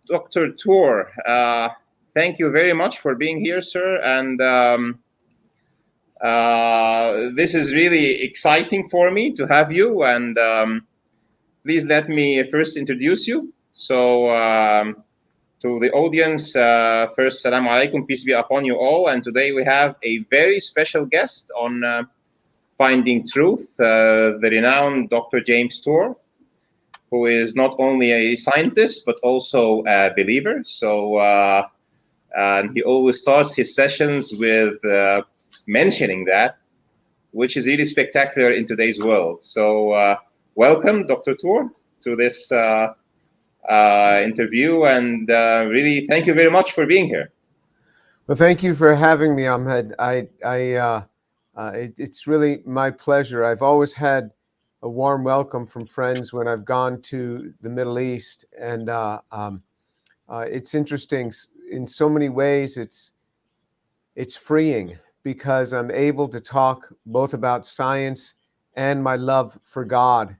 Dr. Tor, thank you very much for being here, sir. And this is really exciting for me to have you. And please let me first introduce you. So to the audience, first, Salaam Alaikum, peace be upon you all. And today we have a very special guest on Finding Truth, the renowned Dr. James Tور, who is not only a scientist, but also a believer. So and he always starts his sessions with mentioning that, which is really spectacular in today's world. So welcome, Dr. Tور, to this interview, and really thank you very much for being here. Well, thank you for having me, Ahmed. It's really my pleasure. I've always had a warm welcome from friends when I've gone to the Middle East, and it's interesting in so many ways. It's freeing because I'm able to talk both about science and my love for God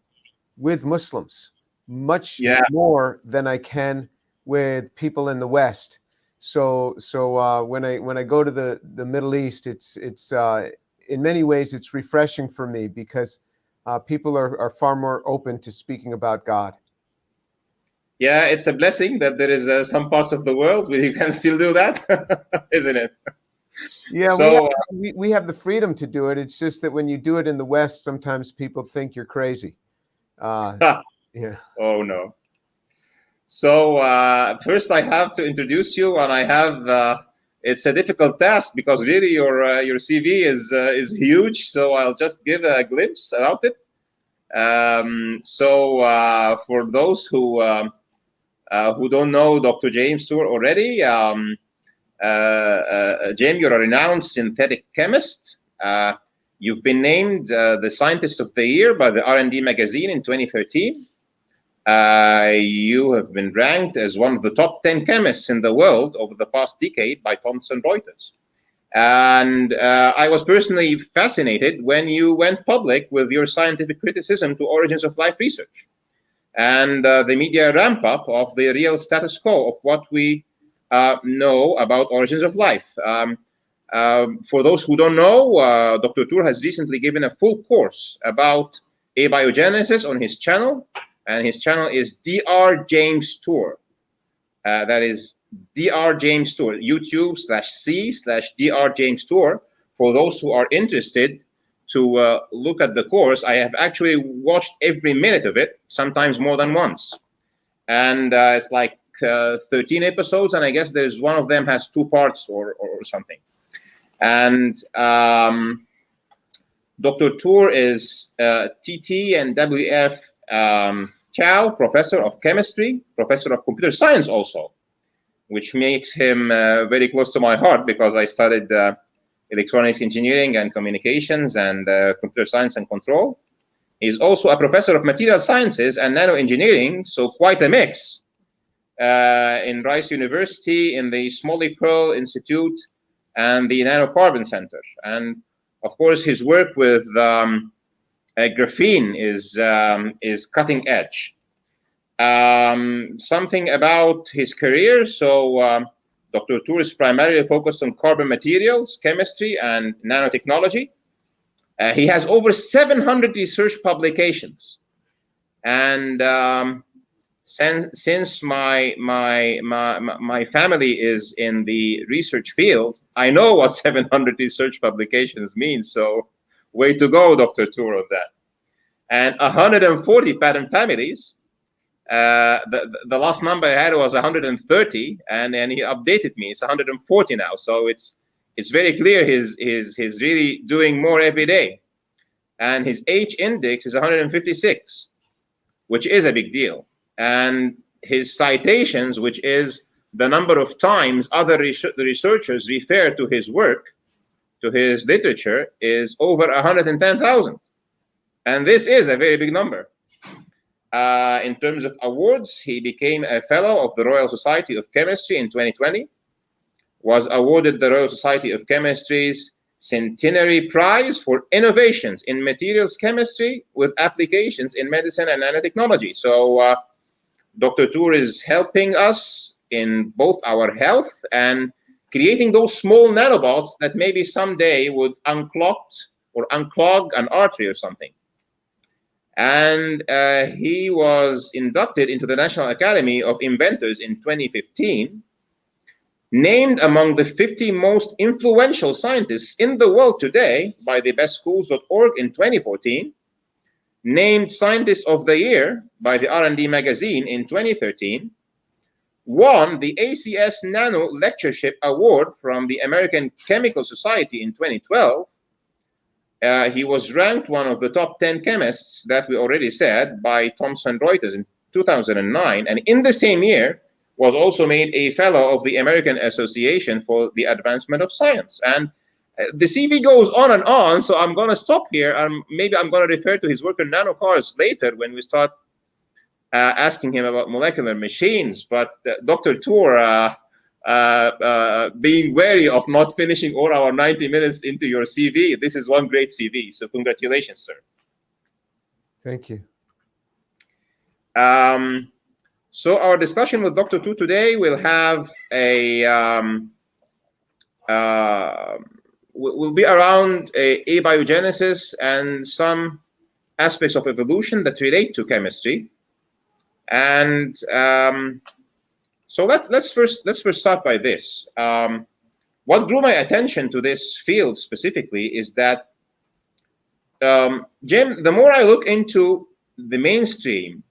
with Muslims much more than I can with people in the West. So when I go to the Middle East, it's in many ways it's refreshing for me because people are far more open to speaking about God. Yeah, it's a blessing that there is some parts of the world where you can still do that, isn't it? Yeah, so, we have the freedom to do it. It's just that when you do it in the West, sometimes people think you're crazy. Yeah. Oh, no. So first I have to introduce you, and I have... it's a difficult task because really your CV is huge. So I'll just give a glimpse about it. For those who don't know Dr. James Tور already, James, you're a renowned synthetic chemist. You've been named the Scientist of the Year by the R&D Magazine in 2013. You have been ranked as one of the top 10 chemists in the world over the past decade by Thomson Reuters. And I was personally fascinated when you went public with your scientific criticism to origins of life research and the media ramp up of the real status quo of what we know about origins of life. For those who don't know, Dr. Tور has recently given a full course about abiogenesis on his channel. And his channel is Dr. James Tور. That is Dr. James Tور, YouTube/C/Dr. James Tور. For those who are interested to look at the course, I have actually watched every minute of it, sometimes more than once. And it's like 13 episodes, and I guess there's one of them has 2 parts or something. And Dr. Tور is TT and WF Chao, professor of chemistry, professor of computer science also, which makes him very close to my heart because I studied electronics engineering and communications and computer science and control. He's also a professor of material sciences and nanoengineering, so quite a mix in Rice University, in the Smalley-Curl Institute, and the NanoCarbon Center. And of course, his work with graphene is cutting edge. Something about his career. So Dr. Tور is primarily focused on carbon materials, chemistry, and nanotechnology. He has over 700 research publications. And since my family is in the research field, I know what 700 research publications means. So way to go, Dr. Tور, of that. And 140 patent families. The last number I had was 130, and he updated me. It's 140 now. So it's very clear he's really doing more every day. And his H index is 156, which is a big deal. And his citations, which is the number of times other researchers refer to his work, to his literature, is over 110,000. And this is a very big number. In terms of awards, he became a fellow of the Royal Society of Chemistry in 2020, was awarded the Royal Society of Chemistry's Centenary Prize for innovations in materials chemistry with applications in medicine and nanotechnology. So Dr. Tور is helping us in both our health and creating those small nanobots that maybe someday would unclog an artery or something. And he was inducted into the National Academy of Inventors in 2015, named among the 50 most influential scientists in the world today by the bestschools.org in 2014, named Scientist of the Year by the R&D Magazine in 2013, won the ACS Nano Lectureship Award from the American Chemical Society in 2012. He was ranked one of the top 10 chemists that we already said by Thomson Reuters in 2009, and in the same year was also made a fellow of the American Association for the Advancement of Science. And the CV goes on, so I'm going to stop here. Maybe I'm going to refer to his work on nanocars later when we start asking him about molecular machines. But Dr. Toor, being wary of not finishing all our 90 minutes into your CV, this is one great CV. So congratulations, sir. Thank you. So our discussion with Dr. Toor today will have will be around abiogenesis and some aspects of evolution that relate to chemistry. And so let's first start by this. What drew my attention to this field specifically is that, Jim, the more I look into the mainstream,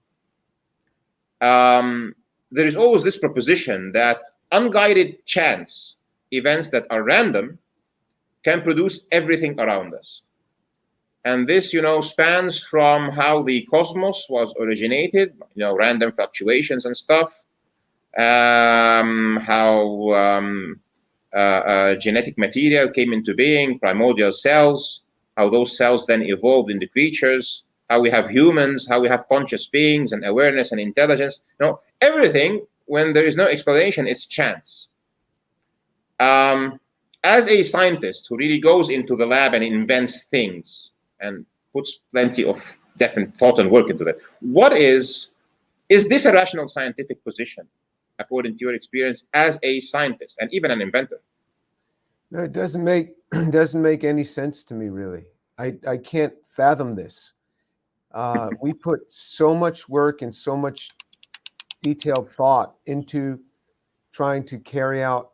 there is always this proposition that unguided chance events that are random can produce everything around us. And this, spans from how the cosmos was originated, random fluctuations and stuff, how genetic material came into being, primordial cells, how those cells then evolved into creatures, how we have humans, how we have conscious beings and awareness and intelligence. Everything, when there is no explanation, it's chance. As a scientist who really goes into the lab and invents things and puts plenty of definite thought and work into that, is this a rational scientific position, according to your experience as a scientist and even an inventor? No, it doesn't make any sense to me, really. I can't fathom this. We put so much work and so much detailed thought into trying to carry out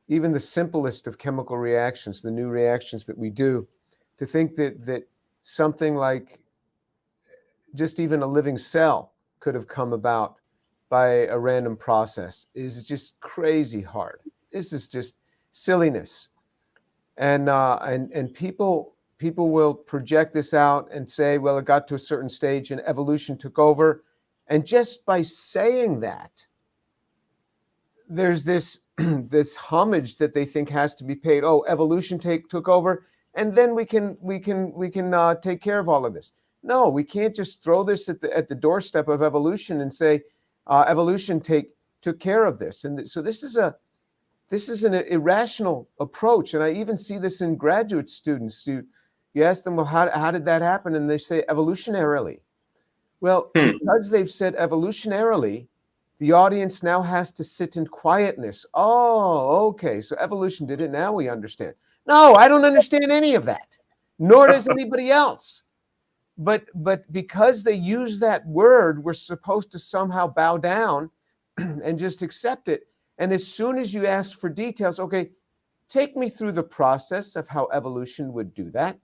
even the simplest of chemical reactions, the new reactions that we do, to think that something like just even a living cell could have come about by a random process is just crazy hard. This is just silliness. And people will project this out and say, well, it got to a certain stage and evolution took over. And just by saying that, there's this this homage that they think has to be paid. Oh, evolution took over, and then we can take care of all of this. No, we can't just throw this at the doorstep of evolution and say evolution took care of this. And so this is an irrational approach. And I even see this in graduate students. You ask them, well, how did that happen? And they say evolutionarily. Well, because they've said evolutionarily, the audience now has to sit in quietness. Oh, okay, so evolution did it. Now we understand. No, I don't understand any of that, nor does anybody else. But because they use that word, we're supposed to somehow bow down and just accept it. And as soon as you ask for details, okay, take me through the process of how evolution would do that.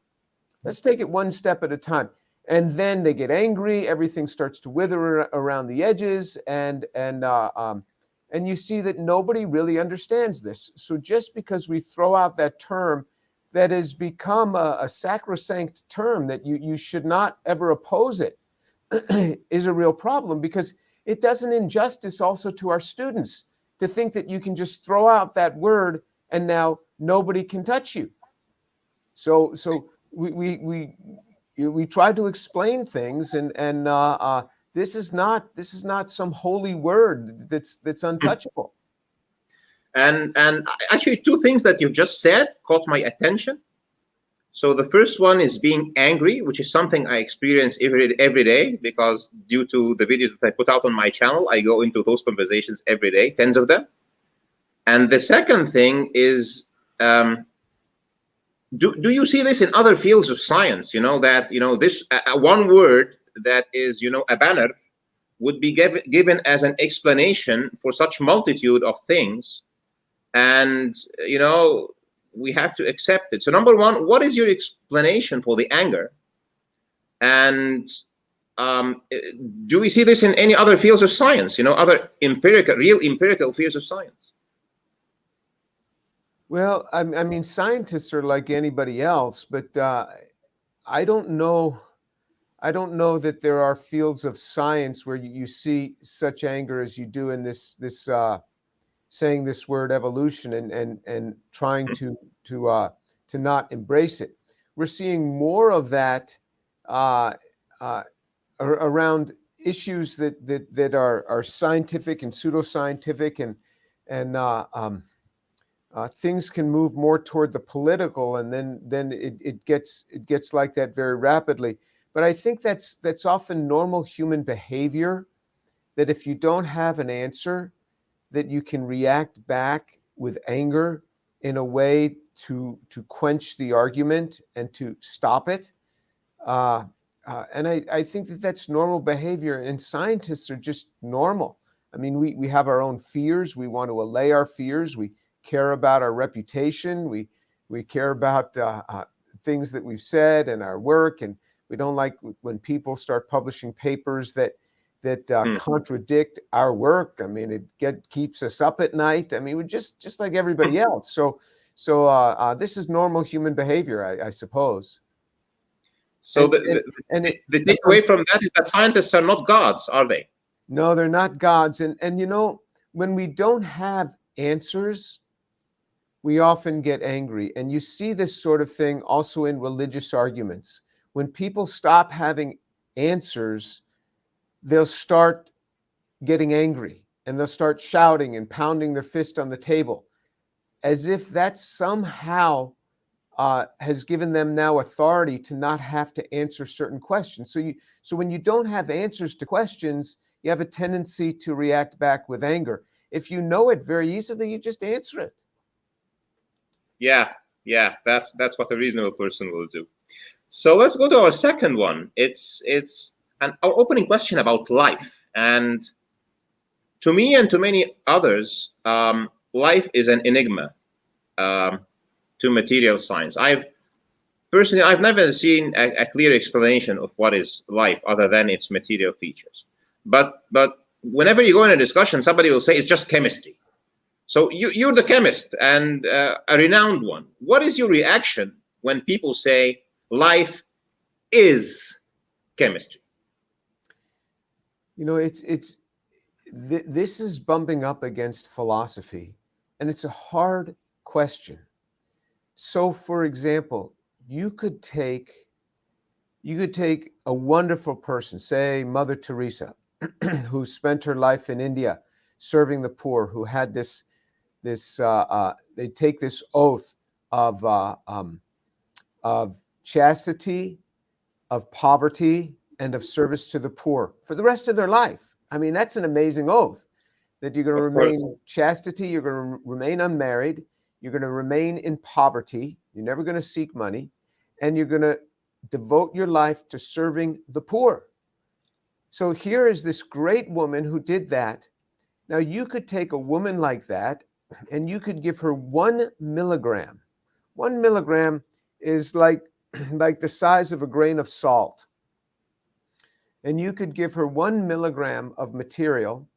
Let's take it one step at a time. And then they get angry. Everything starts to wither around the edges, and you see that nobody really understands this. So just because we throw out that term that has become a sacrosanct term that you should not ever oppose it is a real problem, because it does an injustice also to our students to think that you can just throw out that word and now nobody can touch you. So we try to explain things, and this is not some holy word that's untouchable. And actually, two things that you just said caught my attention. So the first one is being angry, which is something I experience every day, because due to the videos that I put out on my channel, I go into those conversations every day, tens of them. And the second thing is, do you see this in other fields of science? That this one word that is a banner would be given as an explanation for such multitude of things, and we have to accept it. So number one, what is your explanation for the anger? And do we see this in any other fields of science? Other real empirical fields of science? Well, I mean, scientists are like anybody else, but I don't know that there are fields of science where you see such anger as you do in this saying this word evolution and trying to not embrace it. We're seeing more of that around issues that are scientific and pseudoscientific, and things can move more toward the political, and then it gets like that very rapidly. But I think that's often normal human behavior, that if you don't have an answer, that you can react back with anger in a way to quench the argument and to stop it. And I think that's normal behavior, and scientists are just normal. I mean, we have our own fears. We want to allay our fears. We care about our reputation. We care about things that we've said and our work, and we don't like when people start publishing papers that contradict our work. I mean, it keeps us up at night. I mean, we're just like everybody else. So this is normal human behavior, I suppose. So the takeaway from that is that scientists are not gods, are they? No, they're not gods. And when we don't have answers, we often get angry. And you see this sort of thing also in religious arguments. When people stop having answers, they'll start getting angry, and they'll start shouting and pounding their fist on the table, as if that somehow has given them now authority to not have to answer certain questions. So when you don't have answers to questions, you have a tendency to react back with anger. If you know it very easily, you just answer it. Yeah, that's what a reasonable person will do. So let's go to our second one. It's our opening question about life. And to me and to many others, life is an enigma to material science. I've never seen a clear explanation of what is life other than its material features. But whenever you go in a discussion, somebody will say it's just chemistry. So you're the chemist, and a renowned one. What is your reaction when people say life is chemistry? This is bumping up against philosophy, and it's a hard question. So, for example, you could take a wonderful person, say Mother Teresa, who spent her life in India serving the poor, who had they take this oath of chastity, of poverty, and of service to the poor for the rest of their life. I mean, that's an amazing oath, that you're going to remain chastity, you're going to remain unmarried, you're going to remain in poverty, you're never going to seek money, and you're going to devote your life to serving the poor. So here is this great woman who did that. Now you could take a woman like that and you could give her 1 milligram. 1 milligram is like the size of a grain of salt. And you could give her 1 milligram of material,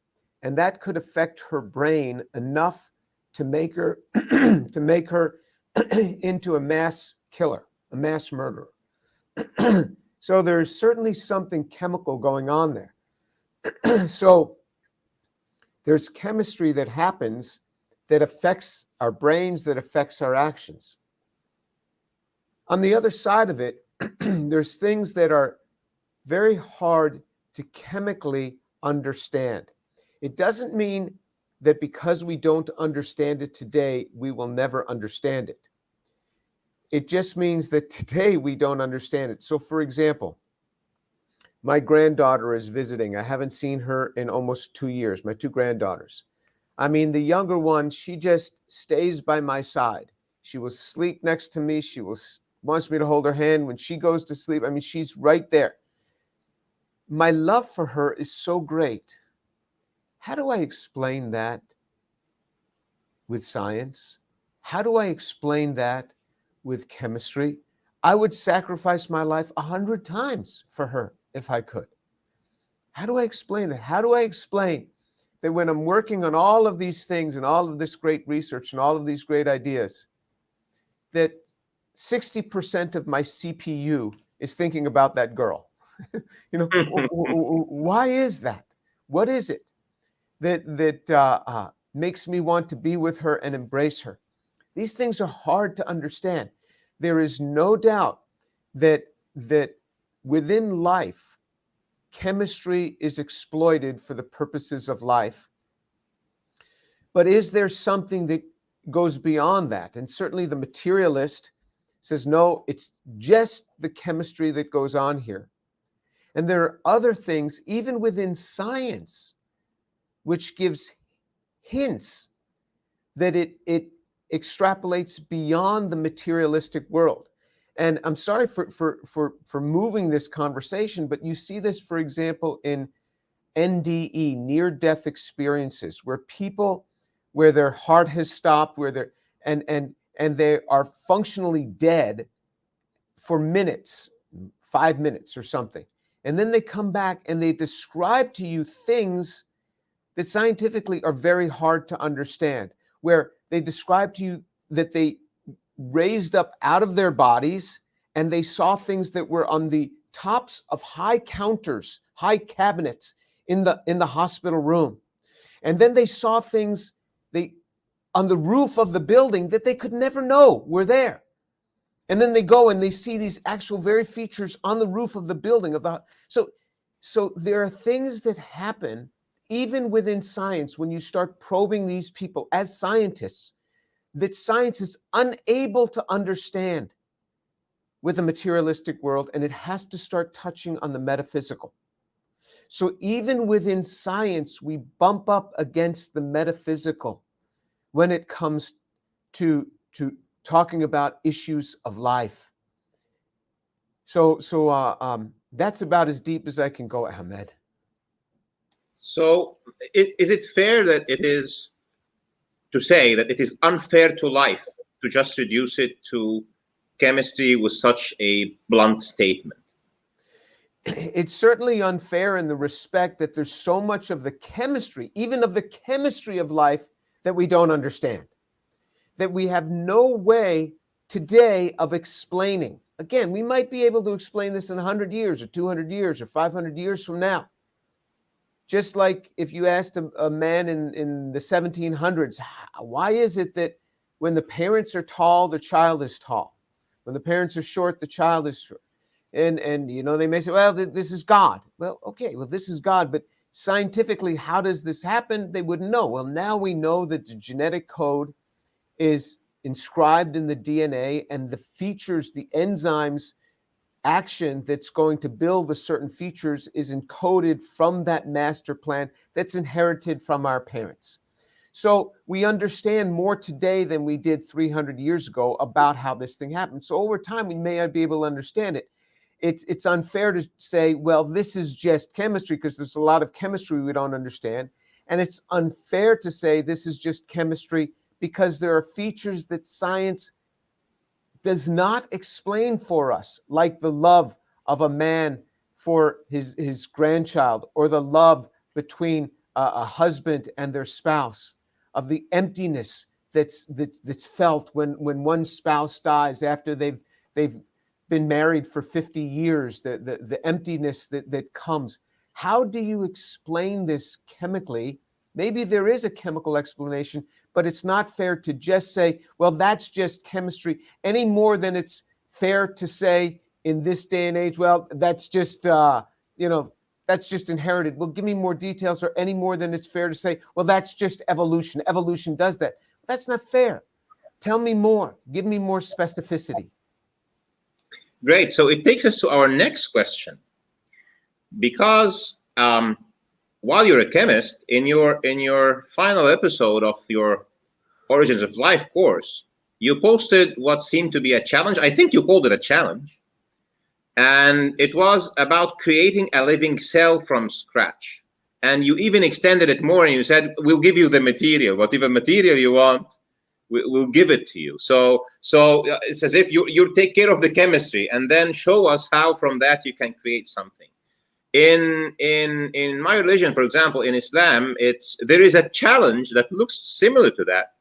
and that could affect her brain enough to make her into a mass killer, a mass murderer. So there's certainly something chemical going on there. So there's chemistry that happens that affects our brains, that affects our actions. On the other side of it, there's things that are very hard to chemically understand. It doesn't mean that because we don't understand it today, we will never understand it. It just means that today we don't understand it. So for example, my granddaughter is visiting. I haven't seen her in almost 2 years, my two granddaughters. I mean, the younger one, she just stays by my side. She will sleep next to me. She wants me to hold her hand when she goes to sleep. I mean, she's right there. My love for her is so great. How do I explain that with science? How do I explain that with chemistry? I would sacrifice my life 100 times for her if I could. How do I explain it? How do I explain that when I'm working on all of these things and all of this great research and all of these great ideas, that 60% of my CPU is thinking about that girl? You know, why is that? What is it that makes me want to be with her and embrace her? These things are hard to understand. There is no doubt that within life, chemistry is exploited for the purposes of life. But is there something that goes beyond that? And certainly the materialist says, no, it's just the chemistry that goes on here. And there are other things, even within science, which gives hints that it extrapolates beyond the materialistic world. And I'm sorry for moving this conversation, but you see this, for example, in NDE, near-death experiences, where their heart has stopped, where they're and they are functionally dead for minutes, 5 minutes or something. And then they come back and they describe to you things that scientifically are very hard to understand, where they describe to you that they raised up out of their bodies and they saw things that were on the tops of high counters, high cabinets in the hospital room. And then they saw things on the roof of the building that they could never know were there. And then they go and they see these actual very features on the roof of the building. So there are things that happen even within science when you start probing these people as scientists that science is unable to understand with the materialistic world, and it has to start touching on the metaphysical. So even within science, we bump up against the metaphysical when it comes to talking about issues of life. So that's about as deep as I can go, Ahmed. So is it fair that it is to say that it is unfair to life to just reduce it to chemistry with such a blunt statement? It's certainly unfair in the respect that there's so much of the chemistry, even of the chemistry of life, that we don't understand, that we have no way today of explaining. Again, we might be able to explain this in 100 years or 200 years or 500 years from now. Just like if you asked a man in the 1700s, why is it that when the parents are tall, the child is tall? When the parents are short, the child is short. And you know, they may say, well, this is God. Well, okay, well, this is God, but scientifically, how does this happen? They wouldn't know. Well, now we know that the genetic code is inscribed in the DNA, and the features, the enzymes action that's going to build the certain features is encoded from that master plan that's inherited from our parents. So we understand more today than we did 300 years ago about how this thing happened. So over time, we may not be able to understand it. It's unfair to say, well, this is just chemistry, because there's a lot of chemistry we don't understand. And it's unfair to say this is just chemistry because there are features that science does not explain for us, like the love of a man for his grandchild, or the love between a husband and their spouse, of the emptiness that's felt when one spouse dies after they've been married for 50 years, the emptiness that comes. How do you explain this chemically? Maybe there is a chemical explanation, but it's not fair to just say, well, that's just chemistry, any more than it's fair to say in this day and age, well, that's just, that's just inherited. Well, give me more details, or any more than it's fair to say, well, that's just evolution. Evolution does that. That's not fair. Tell me more. Give me more specificity. Great. So it takes us to our next question, because while you're a chemist, in your final episode of your Origins of Life course, you posted what seemed to be a challenge. I think you called it a challenge, and it was about creating a living cell from scratch. And you even extended it more, and you said, "We'll give you the material. Whatever material you want, we'll give it to you." So it's as if you take care of the chemistry and then show us how from that you can create something. In my religion, for example, in Islam, there is a challenge that looks similar to that,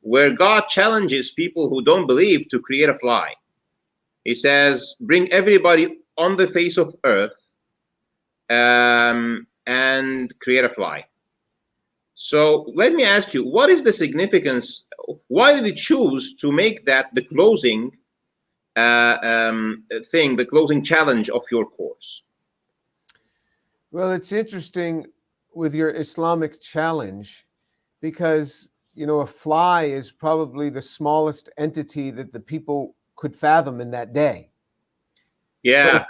where God challenges people who don't believe to create a fly. He says, "Bring everybody on the face of earth and create a fly." So let me ask you, what is the significance? Why did you choose to make that the closing thing, the closing challenge of your course? Well, it's interesting with your Islamic challenge, because, you know, a fly is probably the smallest entity that the people could fathom in that day. Yeah.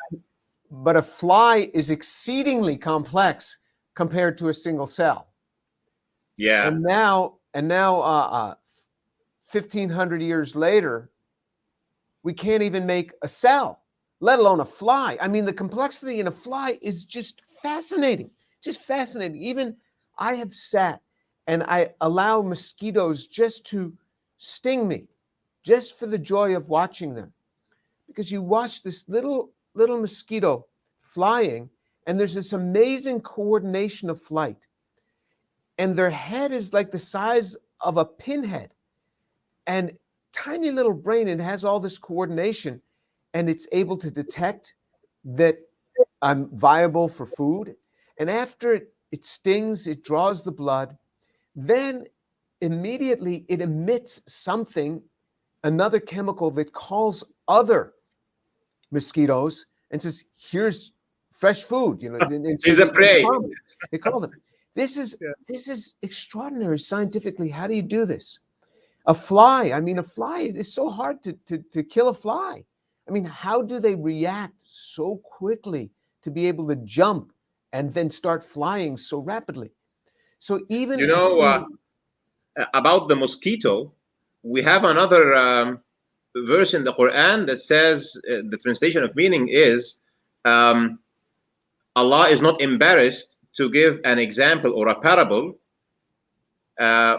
But a fly is exceedingly complex compared to a single cell. Yeah. And now 1,500 years later, we can't even make a cell, let alone a fly. I mean, the complexity in a fly is just fascinating, just fascinating. Even I have sat and I allow mosquitoes just to sting me, just for the joy of watching them. Because you watch this little mosquito flying, and there's this amazing coordination of flight. And their head is like the size of a pinhead, and tiny little brain, and has all this coordination, and it's able to detect that I'm viable for food. And after it stings, it draws the blood. Then immediately it emits something, another chemical that calls other mosquitoes and says, "Here's fresh food." You know, He's a prey. They call them. This is extraordinary scientifically. How do you do this? A fly. I mean, a fly is so hard to kill a fly. I mean, how do they react so quickly to be able to jump and then start flying so rapidly? So even, you know, about the mosquito, we have another verse in the Quran that says, the translation of meaning is, Allah is not embarrassed to give an example or a parable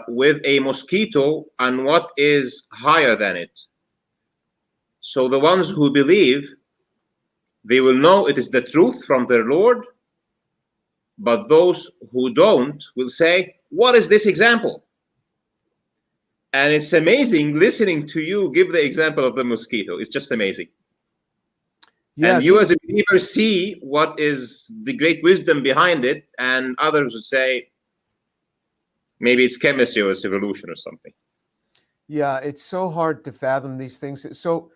with a mosquito and what is higher than it. So the ones who believe, they will know it is the truth from their Lord, but those who don't will say, "What is this example?" And it's amazing listening to you give the example of the mosquito. It's just amazing. Yeah, and you as a believer see what is the great wisdom behind it, and others would say, maybe it's chemistry or it's evolution or something. Yeah, it's so hard to fathom these things. So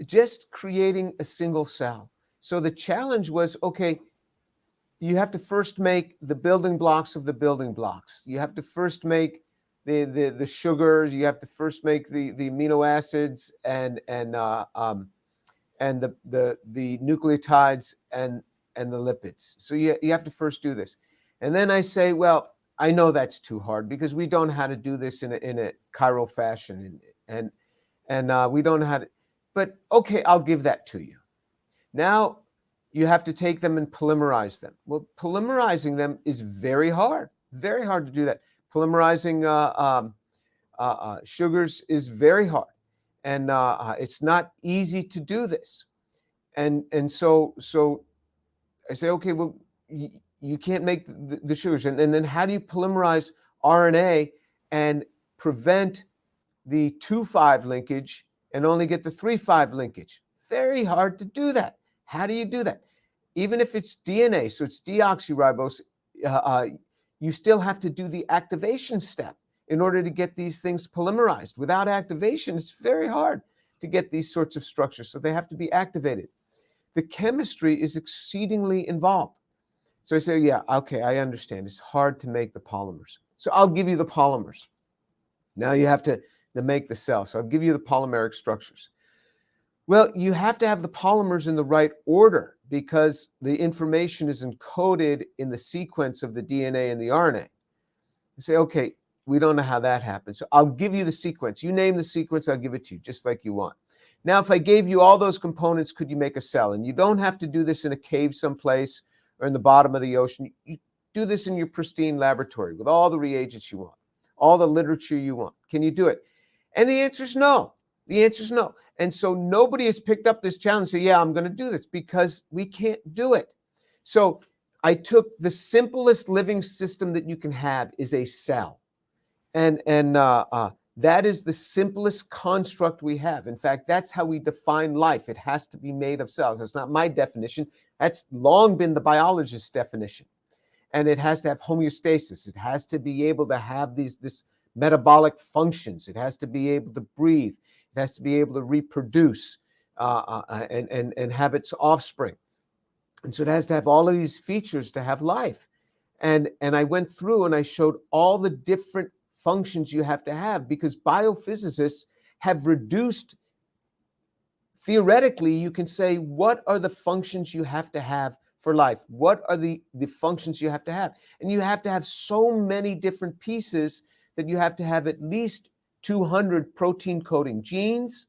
just creating a single cell. So the challenge was, okay, you have to first make the building blocks of the building blocks. You have to first make the sugars. You have to first make the amino acids and the nucleotides and the lipids. So you have to first do this. And then I say, well, I know that's too hard because we don't know how to do this in a chiral fashion, and we don't know how to. But okay, I'll give that to you. Now you have to take them and polymerize them. Well, polymerizing them is very hard to do that. Polymerizing sugars is very hard, and it's not easy to do this. And so I say, okay, well, you can't make the sugars, and then how do you polymerize RNA and prevent the 2,5 linkage and only get the 3,5 linkage? Very hard to do that. How do you do that? Even if it's DNA, so it's deoxyribose, you still have to do the activation step in order to get these things polymerized. Without activation, it's very hard to get these sorts of structures, so they have to be activated. The chemistry is exceedingly involved. So I say, yeah, okay, I understand. It's hard to make the polymers. So I'll give you the polymers. Now you have to make the cell. So I'll give you the polymeric structures. Well, you have to have the polymers in the right order because the information is encoded in the sequence of the DNA and the RNA. You say, okay, we don't know how that happens. So I'll give you the sequence. You name the sequence, I'll give it to you just like you want. Now, if I gave you all those components, could you make a cell? And you don't have to do this in a cave someplace or in the bottom of the ocean. You do this in your pristine laboratory with all the reagents you want, all the literature you want. Can you do it? And the answer is no. The answer is no. And so nobody has picked up this challenge and say, yeah, I'm going to do this because we can't do it. So I took the simplest living system that you can have is a cell. And that is the simplest construct we have. In fact, that's how we define life. It has to be made of cells. That's not my definition. That's long been the biologist's definition. And it has to have homeostasis. It has to be able to have this metabolic functions. It has to be able to breathe. It has to be able to reproduce and have its offspring. And so it has to have all of these features to have life. And I went through and I showed all the different functions you have to have because biophysicists have reduced, theoretically, you can say, what are the functions you have to have for life? What are the functions you have to have? And you have to have so many different pieces that you have to have at least 200 protein coding genes.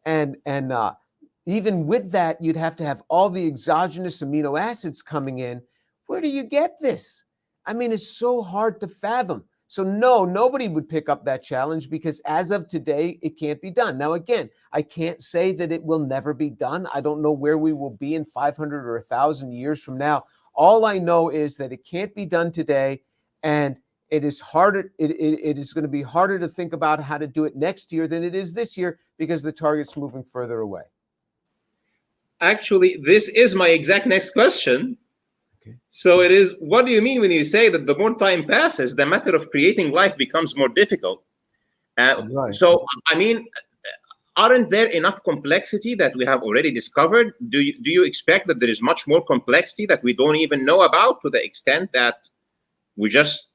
And even with that, you'd have to have all the exogenous amino acids coming in. Where do you get this? I mean, it's so hard to fathom. So no, nobody would pick up that challenge because as of today, it can't be done. Now, again, I can't say that it will never be done. I don't know where we will be in 500 or 1,000 years from now. All I know is that it can't be done today, and it is harder. It is going to be harder to think about how to do it next year than it is this year because the target's moving further away. Actually, this is my exact next question. Okay. So it is, what do you mean when you say that the more time passes, the matter of creating life becomes more difficult? Right. So, I mean, aren't there enough complexity that we have already discovered? Do you expect that there is much more complexity that we don't even know about to the extent that we're just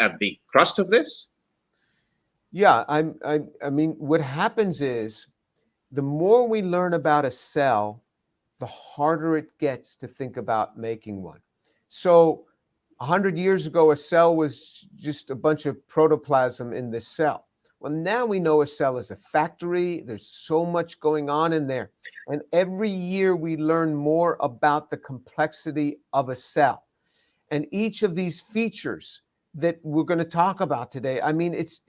at the crust of this? Yeah, I mean, what happens is the more we learn about a cell, the harder it gets to think about making one. So 100 years ago, a cell was just a bunch of protoplasm in this cell. Well, now we know a cell is a factory. There's so much going on in there. And every year we learn more about the complexity of a cell. And each of these features that we're going to talk about today, I mean, it's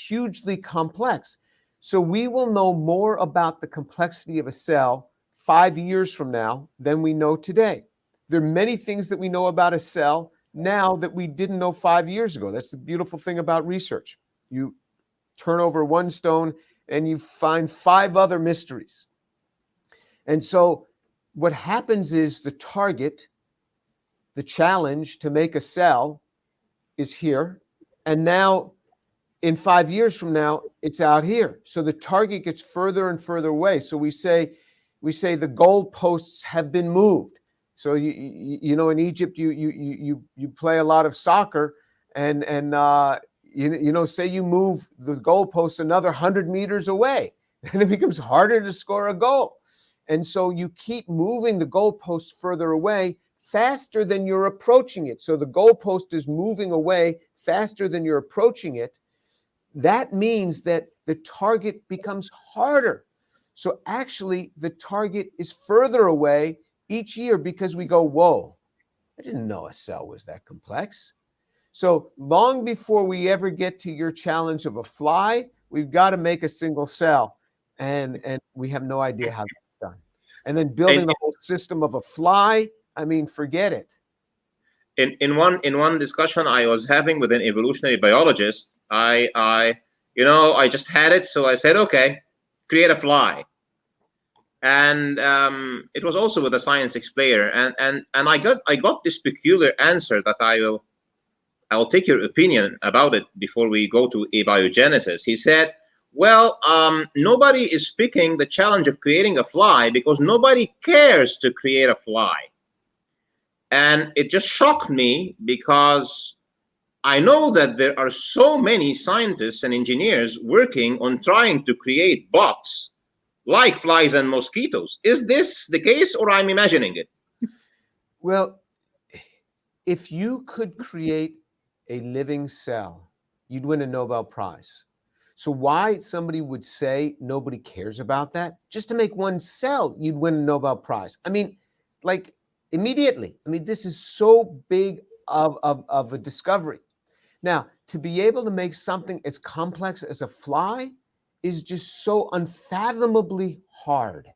hugely complex. So we will know more about the complexity of a cell 5 years from now than we know today. There are many things that we know about a cell now that we didn't know 5 years ago. That's the beautiful thing about research. You turn over one stone and you find 5 other mysteries. And so what happens is the target, the challenge to make a cell is here. And now in 5 years from now, it's out here. So the target gets further and further away. So we say the goalposts have been moved. So you know, in Egypt you play a lot of soccer, and you know, say you move the goalposts another 100 meters away, and it becomes harder to score a goal. And so you keep moving the goalposts further away faster than you're approaching it. So the goalpost is moving away faster than you're approaching it. That means that the target becomes harder. So actually, the target is further away each year because we go, whoa, I didn't know a cell was that complex. So long before we ever get to your challenge of a fly, we've got to make a single cell. And we have no idea how that's done. And then building the whole system of a fly, I mean, forget it. In one discussion I was having with an evolutionary biologist, I just had it, so I said, okay, create a fly. And it was also with a science explainer, and I got this peculiar answer that I will take your opinion about it before we go to abiogenesis. He said, well, nobody is picking the challenge of creating a fly because nobody cares to create a fly. And it just shocked me because I know that there are so many scientists and engineers working on trying to create bots like flies and mosquitoes. Is this the case, or I'm imagining it? Well, if you could create a living cell, you'd win a Nobel Prize. So why somebody would say nobody cares about that? Just to make one cell, you'd win a Nobel Prize. I mean, like immediately. I mean, this is so big of a discovery. Now, to be able to make something as complex as a fly is just so unfathomably hard.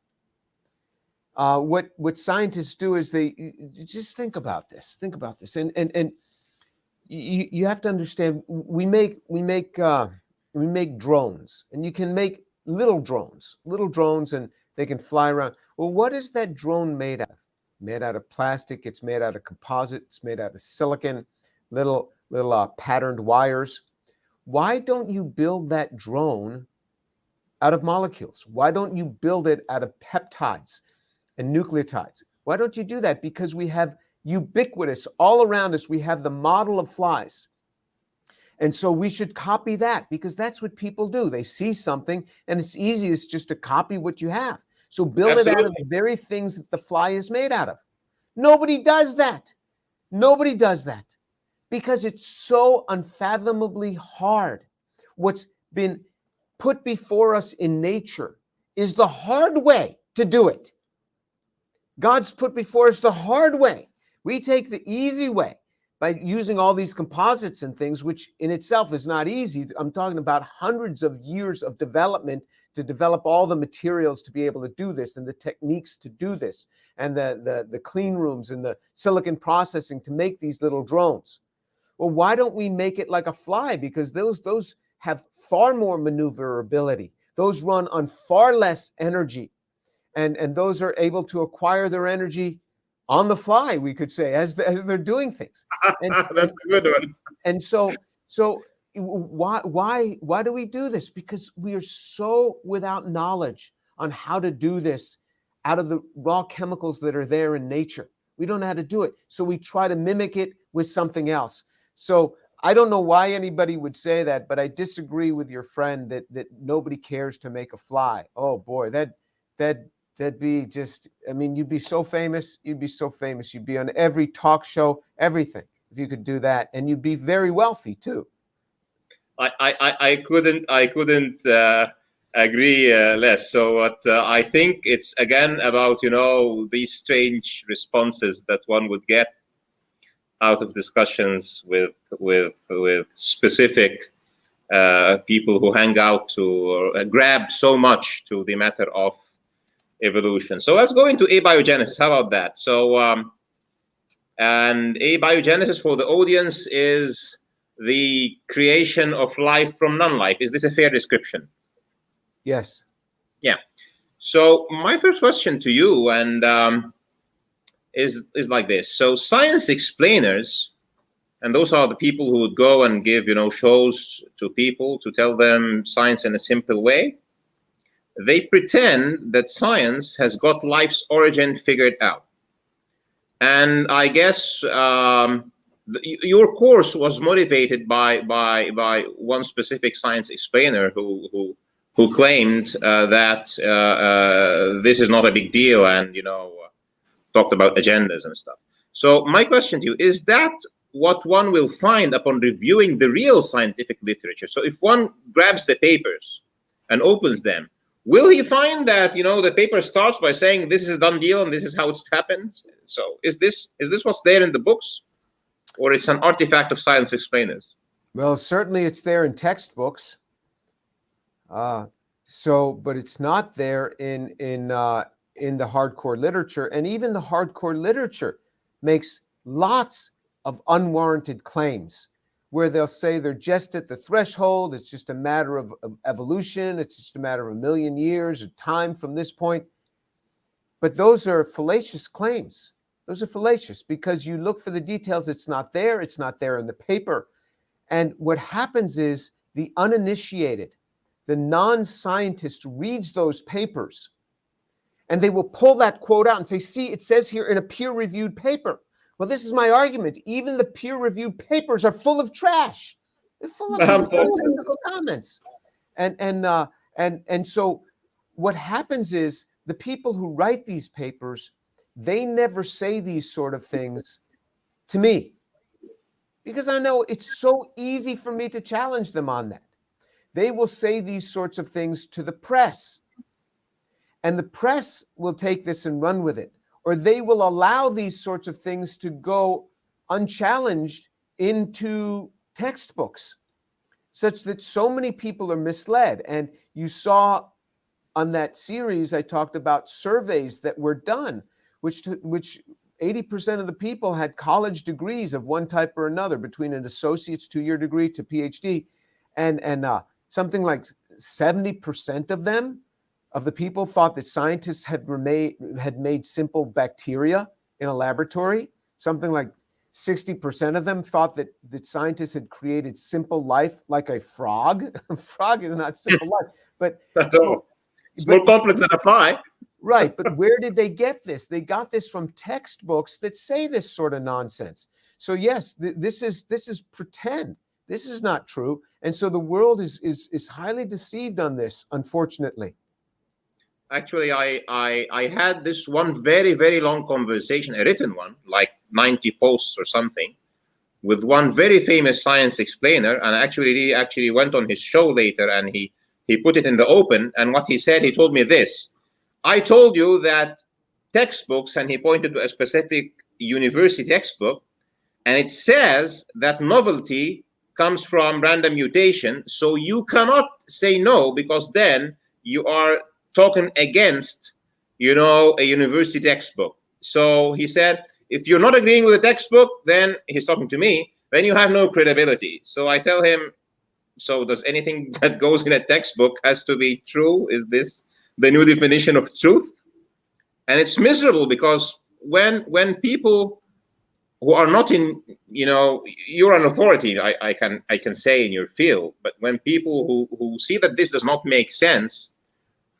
What scientists do is they just think about this, and you have to understand. We make drones, and you can make little drones, and they can fly around. Well, what is that drone made out of? Made out of plastic. It's made out of composite. It's made out of silicon. Little patterned wires. Why don't you build that drone out of molecules? Why don't you build it out of peptides and nucleotides? Why don't you do that? Because we have ubiquitous all around us. We have the model of flies. And so we should copy that, because that's what people do. They see something and it's easiest just to copy what you have. So build it out of the very things that the fly is made out of. Nobody does that. Nobody does that because it's so unfathomably hard. What's been put before us in nature is the hard way to do it. God's put before us the hard way. We take the easy way by using all these composites and things, which in itself is not easy. I'm talking about hundreds of years of development to develop all the materials to be able to do this, and the techniques to do this, and the clean rooms and the silicon processing to make these little drones. Well, why don't we make it like a fly? Because those have far more maneuverability. Those run on far less energy. And those are able to acquire their energy on the fly, we could say, as they're doing things. And, that's a good one. And so why do we do this? Because we are so without knowledge on how to do this out of the raw chemicals that are there in nature. We don't know how to do it. So we try to mimic it with something else. So I don't know why anybody would say that, but I disagree with your friend that nobody cares to make a fly. Oh boy, that'd be just, I mean, you'd be so famous. You'd be so famous. You'd be on every talk show, everything, if you could do that. And you'd be very wealthy too. I couldn't agree less. So what I think it's again about, these strange responses that one would get out of discussions with specific people who hang out to grab so much to the matter of evolution. So let's go into abiogenesis. How about that? So and abiogenesis, for the audience, is the creation of life from non-life. Is this a fair description? Yes. Yeah. So my first question to you is like this. So science explainers, and those are the people who would go and give shows to people to tell them science in a simple way. They pretend that science has got life's origin figured out. And I guess your course was motivated by one specific science explainer who claimed that this is not a big deal, and talked about agendas and stuff. So my question to you is that what one will find upon reviewing the real scientific literature? So if one grabs the papers and opens them, will he find that the paper starts by saying this is a done deal and this is how it's happened? So is this what's there in the books, or it's an artifact of science explainers? Well, certainly it's there in textbooks. But it's not there in the hardcore literature, and even the hardcore literature makes lots of unwarranted claims where they'll say they're just at the threshold. It's just a matter of evolution. It's just a matter of 1 million years of time from this point. But those are fallacious claims. Those are fallacious because you look for the details. It's not there. It's not there in the paper. And what happens is the uninitiated, the non-scientist reads those papers and they will pull that quote out and say, see, it says here in a peer-reviewed paper. Well, this is my argument. Even the peer-reviewed papers are full of trash. They're full of nonsensical comments. And so what happens is the people who write these papers, they never say these sort of things to me, because I know it's so easy for me to challenge them on that. They will say these sorts of things to the press, and the press will take this and run with it, or they will allow these sorts of things to go unchallenged into textbooks, such that so many people are misled. And you saw on that series, I talked about surveys that were done, which 80% of the people had college degrees of one type or another, between an associate's 2-year degree to PhD, and something like 70% of them, of the people, thought that scientists had made simple bacteria in a laboratory. Something like 60% of them thought that scientists had created simple life, like a frog. A frog is not simple life, but it's more complex than a fly. Right, but where did they get this? They got this from textbooks that say this sort of nonsense. So yes, this is pretend. This is not true, and so the world is highly deceived on this, unfortunately. Actually, I had this one very, very long conversation, a written one, like 90 posts or something, with one very famous science explainer, and he actually went on his show later, and he put it in the open. And what he said, he told me this: I told you that textbooks, and he pointed to a specific university textbook, and it says that novelty comes from random mutation, so you cannot say no, because then you are talking against, a university textbook. So he said, if you're not agreeing with the textbook, then he's talking to me, then you have no credibility. So I tell him, so does anything that goes in a textbook has to be true? Is this the new definition of truth? And it's miserable, because when people who are not in, you're an authority, I can say, in your field, but when people who see that this does not make sense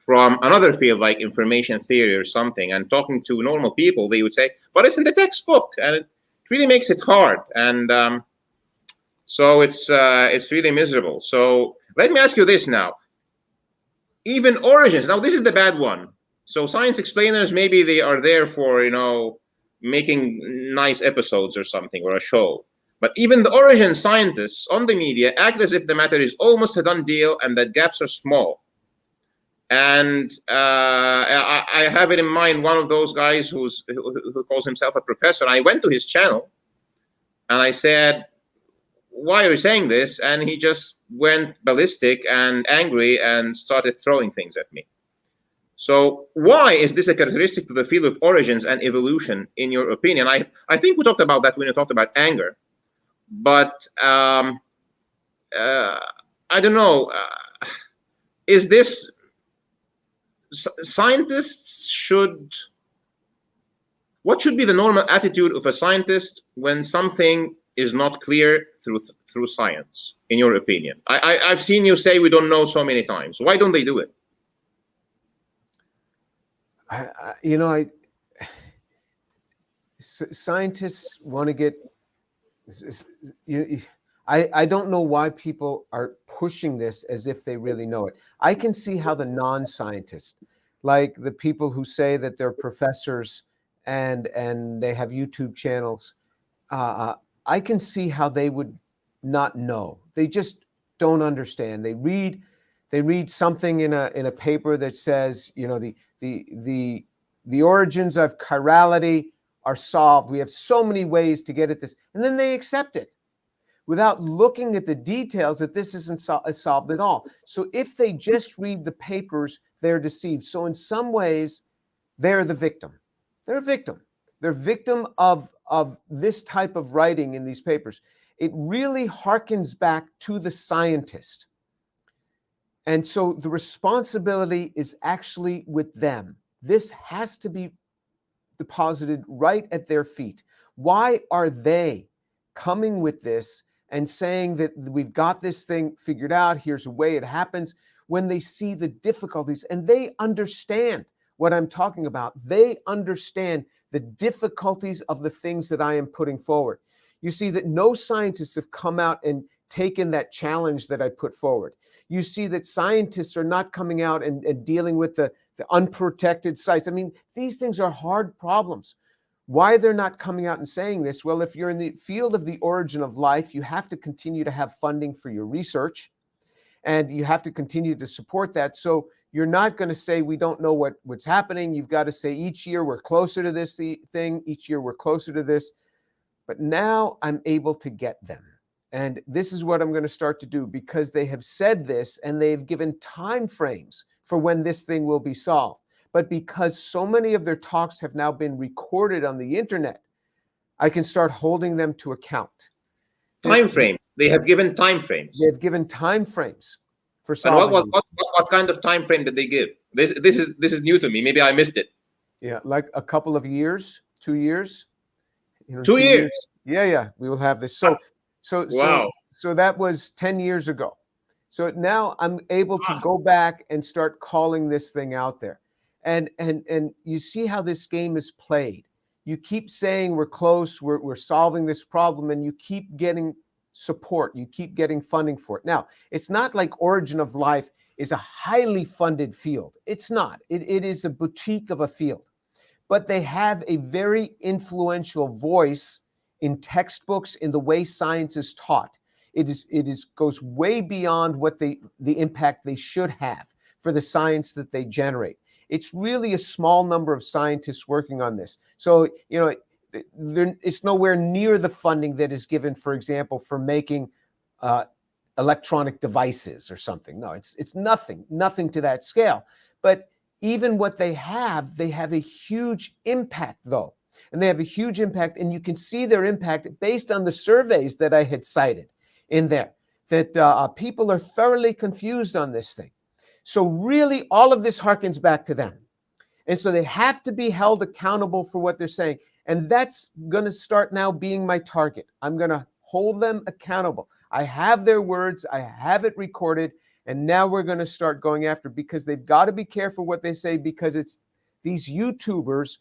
from another field like information theory or something, and talking to normal people, they would say, but it's in the textbook, and it really makes it hard. And so it's really miserable. So let me ask you this now. Even origins, now this is the bad one. So science explainers, maybe they are there for, making nice episodes or something, or a show. But even the origin scientists on the media act as if the matter is almost a done deal and that gaps are small. And I have it in mind, one of those guys who calls himself a professor. I went to his channel and I said, why are you saying this? And he just went ballistic and angry and started throwing things at me. So why is this a characteristic to the field of origins and evolution, in your opinion? I think we talked about that when we talked about anger. But I don't know. Is this... Scientists what should be the normal attitude of a scientist when something is not clear through science, in your opinion? I've seen you say we don't know so many times. Why don't they do it? Scientists want to get... I don't know why people are pushing this as if they really know it. I can see how the non-scientists, like the people who say that they're professors and they have YouTube channels, I can see how they would not know. They just don't understand. They read something in a paper that says, the origins of chirality are solved. We have so many ways to get at this, and then they accept it, without looking at the details that this isn't solved at all. So if they just read the papers, they're deceived. So in some ways, they're the victim. They're a victim. They're victim of this type of writing in these papers. It really harkens back to the scientist. And so the responsibility is actually with them. This has to be deposited right at their feet. Why are they coming with this and saying that we've got this thing figured out, here's a way it happens, when they see the difficulties and they understand what I'm talking about? They understand the difficulties of the things that I am putting forward. You see that no scientists have come out and taken that challenge that I put forward. You see that scientists are not coming out and dealing with the unprotected sites. I mean, these things are hard problems. Why they're not coming out and saying this? Well, if you're in the field of the origin of life, you have to continue to have funding for your research, and you have to continue to support that. So you're not going to say we don't know what's happening. You've got to say each year we're closer to this thing, each year we're closer to this. But now I'm able to get them. And this is what I'm going to start to do, because they have said this and they've given time frames for when this thing will be solved. But because so many of their talks have now been recorded on the internet, I can start holding them to account. Time frame. They have given time frames. They've given time frames for solving. And what kind of time frame did they give? This is new to me. Maybe I missed it. Yeah, like a couple of years, 2 years. 2 years. Yeah, we will have this. Wow. So that was 10 years ago. So now I'm able to go back and start calling this thing out there. And you see how this game is played. You keep saying we're close, we're solving this problem, and you keep getting support, you keep getting funding for it. Now, it's not like origin of life is a highly funded field. It's not. It is a boutique of a field. But they have a very influential voice in textbooks, in the way science is taught. It goes way beyond what the impact they should have for the science that they generate. It's really a small number of scientists working on this. So, it's nowhere near the funding that is given, for example, for making electronic devices or something. No, it's nothing to that scale. But even what they have a huge impact, though. And they have a huge impact, and you can see their impact based on the surveys that I had cited in there, that people are thoroughly confused on this thing. So really, all of this harkens back to them. And so they have to be held accountable for what they're saying. And that's going to start now being my target. I'm going to hold them accountable. I have their words. I have it recorded. And now we're going to start going after, because they've got to be careful what they say, because it's these YouTubers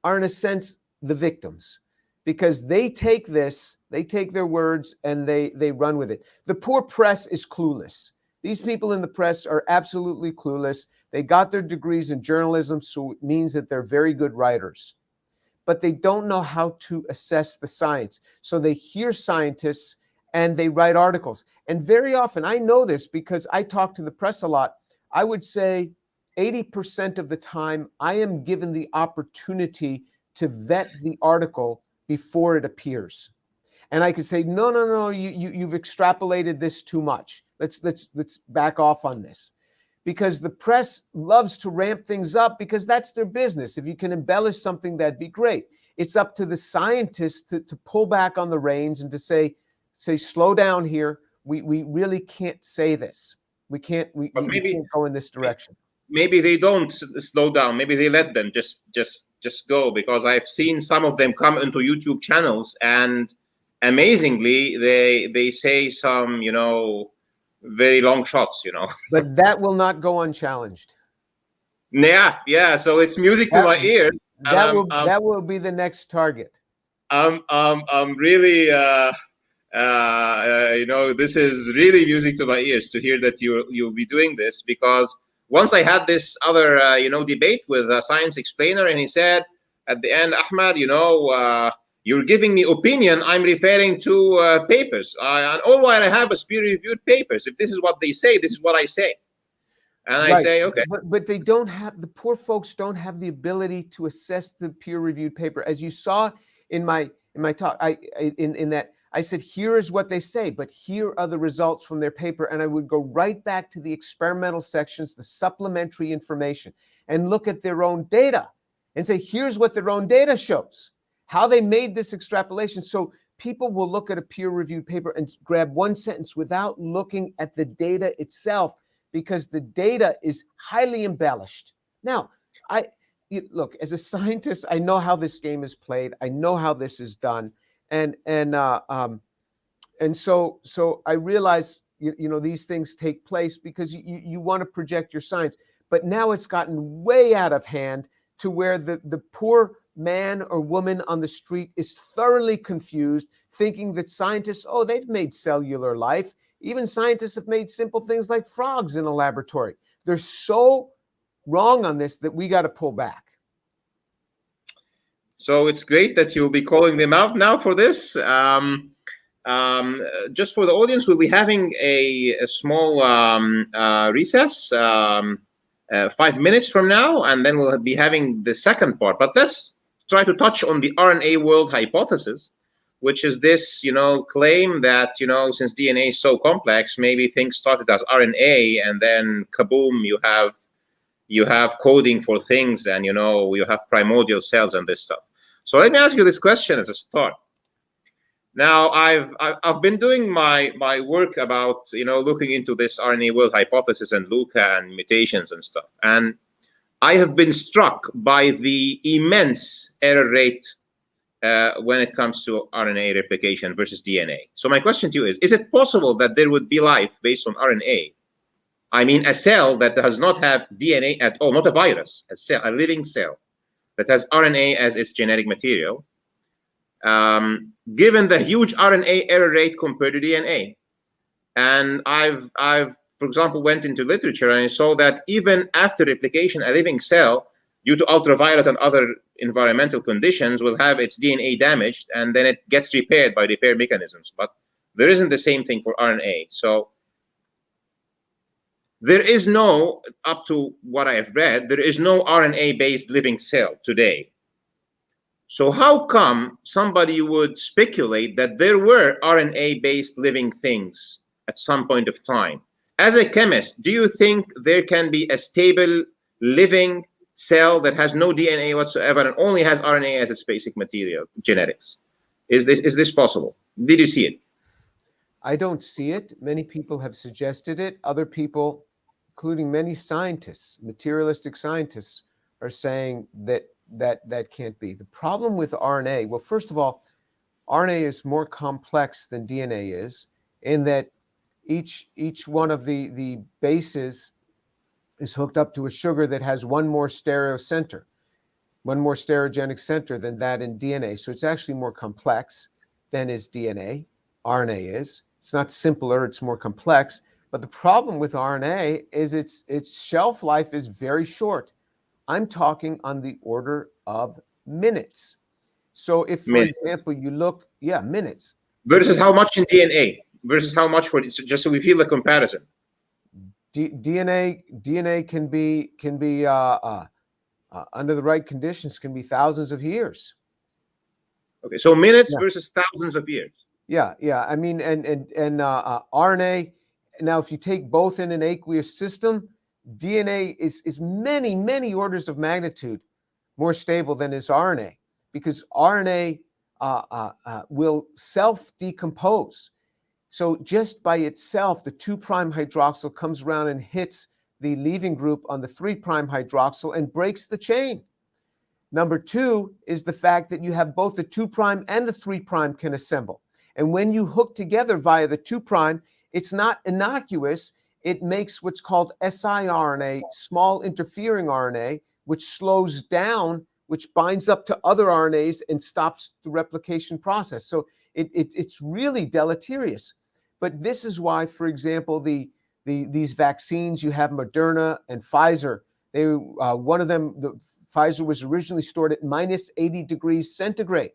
are, in a sense, the victims, because they take their words and they run with it. The poor press is clueless. These people in the press are absolutely clueless. They got their degrees in journalism, so it means that they're very good writers. But they don't know how to assess the science. So they hear scientists and they write articles. And very often, I know this because I talk to the press a lot, I would say 80% of the time, I am given the opportunity to vet the article before it appears. And I could say, no, you've extrapolated this too much. Let's back off on this. Because the press loves to ramp things up, because that's their business. If you can embellish something, that'd be great. It's up to the scientists to pull back on the reins and to say, slow down here. We really can't say this. We can't go in this direction. Maybe they don't slow down. Maybe they let them just go, because I've seen some of them come into YouTube channels, and amazingly they say some, very long shots, But that will not go unchallenged. Yeah. So it's music to my ears. That will be the next target. I'm really, this is really music to my ears to hear that you'll be doing this, because once I had this other, debate with a science explainer, and he said at the end, Ahmad, you're giving me opinion. I'm referring to papers. And all while I have is peer-reviewed papers. If this is what they say, this is what I say. And right. I say, okay. But they don't have, the poor folks don't have the ability to assess the peer-reviewed paper. As you saw in my talk, in that I said, here is what they say, but here are the results from their paper. And I would go right back to the experimental sections, the supplementary information, and look at their own data and say, here's what their own data shows, how they made this extrapolation. So people will look at a peer-reviewed paper and grab one sentence without looking at the data itself, because the data is highly embellished. Now, look, as a scientist, I know how this game is played. I know how this is done. And so I realize, these things take place because you want to project your science. But now it's gotten way out of hand to where the poor man or woman on the street is thoroughly confused. thinking that scientists, oh, they've made cellular life. Even scientists have made simple things like frogs in a laboratory. They're so wrong on this that we got to pull back. So it's great that you'll be calling them out now for this. Just for the audience, we'll be having a small recess, 5 minutes from now, and then we'll be having the second part. But let's try to touch on the RNA World Hypothesis, which is this, claim that, since DNA is so complex, maybe things started as RNA, and then kaboom, you have coding for things, and you have primordial cells and this stuff. So let me ask you this question as a start. Now, I've been doing my work about looking into this RNA World Hypothesis and LUCA and mutations and stuff, and I have been struck by the immense error rate when it comes to RNA replication versus DNA. So my question to you is it possible that there would be life based on RNA? I mean, a cell that does not have DNA at all, not a virus, a living cell that has RNA as its genetic material, given the huge RNA error rate compared to DNA. And I've, for example, went into literature and I saw that even after replication, a living cell, due to ultraviolet and other environmental conditions, will have its DNA damaged, and then it gets repaired by repair mechanisms. But there isn't the same thing for RNA. So there is no, up to what I have read, there is no RNA-based living cell today. So how come somebody would speculate that there were RNA-based living things at some point of time? As a chemist, do you think there can be a stable living cell that has no DNA whatsoever and only has RNA as its basic material, genetics? Is this possible? Did you see it? I don't see it. Many people have suggested it. Other people, including many scientists, materialistic scientists, are saying that can't be. The problem with RNA, well, first of all, RNA is more complex than DNA is, in that each one of the bases is hooked up to a sugar that has one more stereogenic center than that in DNA. So it's actually more complex than is DNA. RNA is. It's not simpler, it's more complex. But the problem with RNA is its shelf life is very short. I'm talking on the order of minutes. So if, for example, you look, minutes. Versus how much in DNA? Versus how much for, just so we feel the comparison. DNA can be under the right conditions, can be thousands of years. Okay, so minutes versus thousands of years. Yeah. I mean, and RNA. Now, if you take both in an aqueous system, DNA is many orders of magnitude more stable than is RNA, because RNA will self-decompose. So just by itself, the 2' hydroxyl comes around and hits the leaving group on the 3' hydroxyl and breaks the chain. Number two is the fact that you have both the 2' and the 3' can assemble. And when you hook together via the 2', it's not innocuous. It makes what's called siRNA, small interfering RNA, which slows down, which binds up to other RNAs and stops the replication process. So it's really deleterious. But this is why, for example, these vaccines, you have Moderna and Pfizer. One of them, Pfizer, was originally stored at minus 80 degrees centigrade,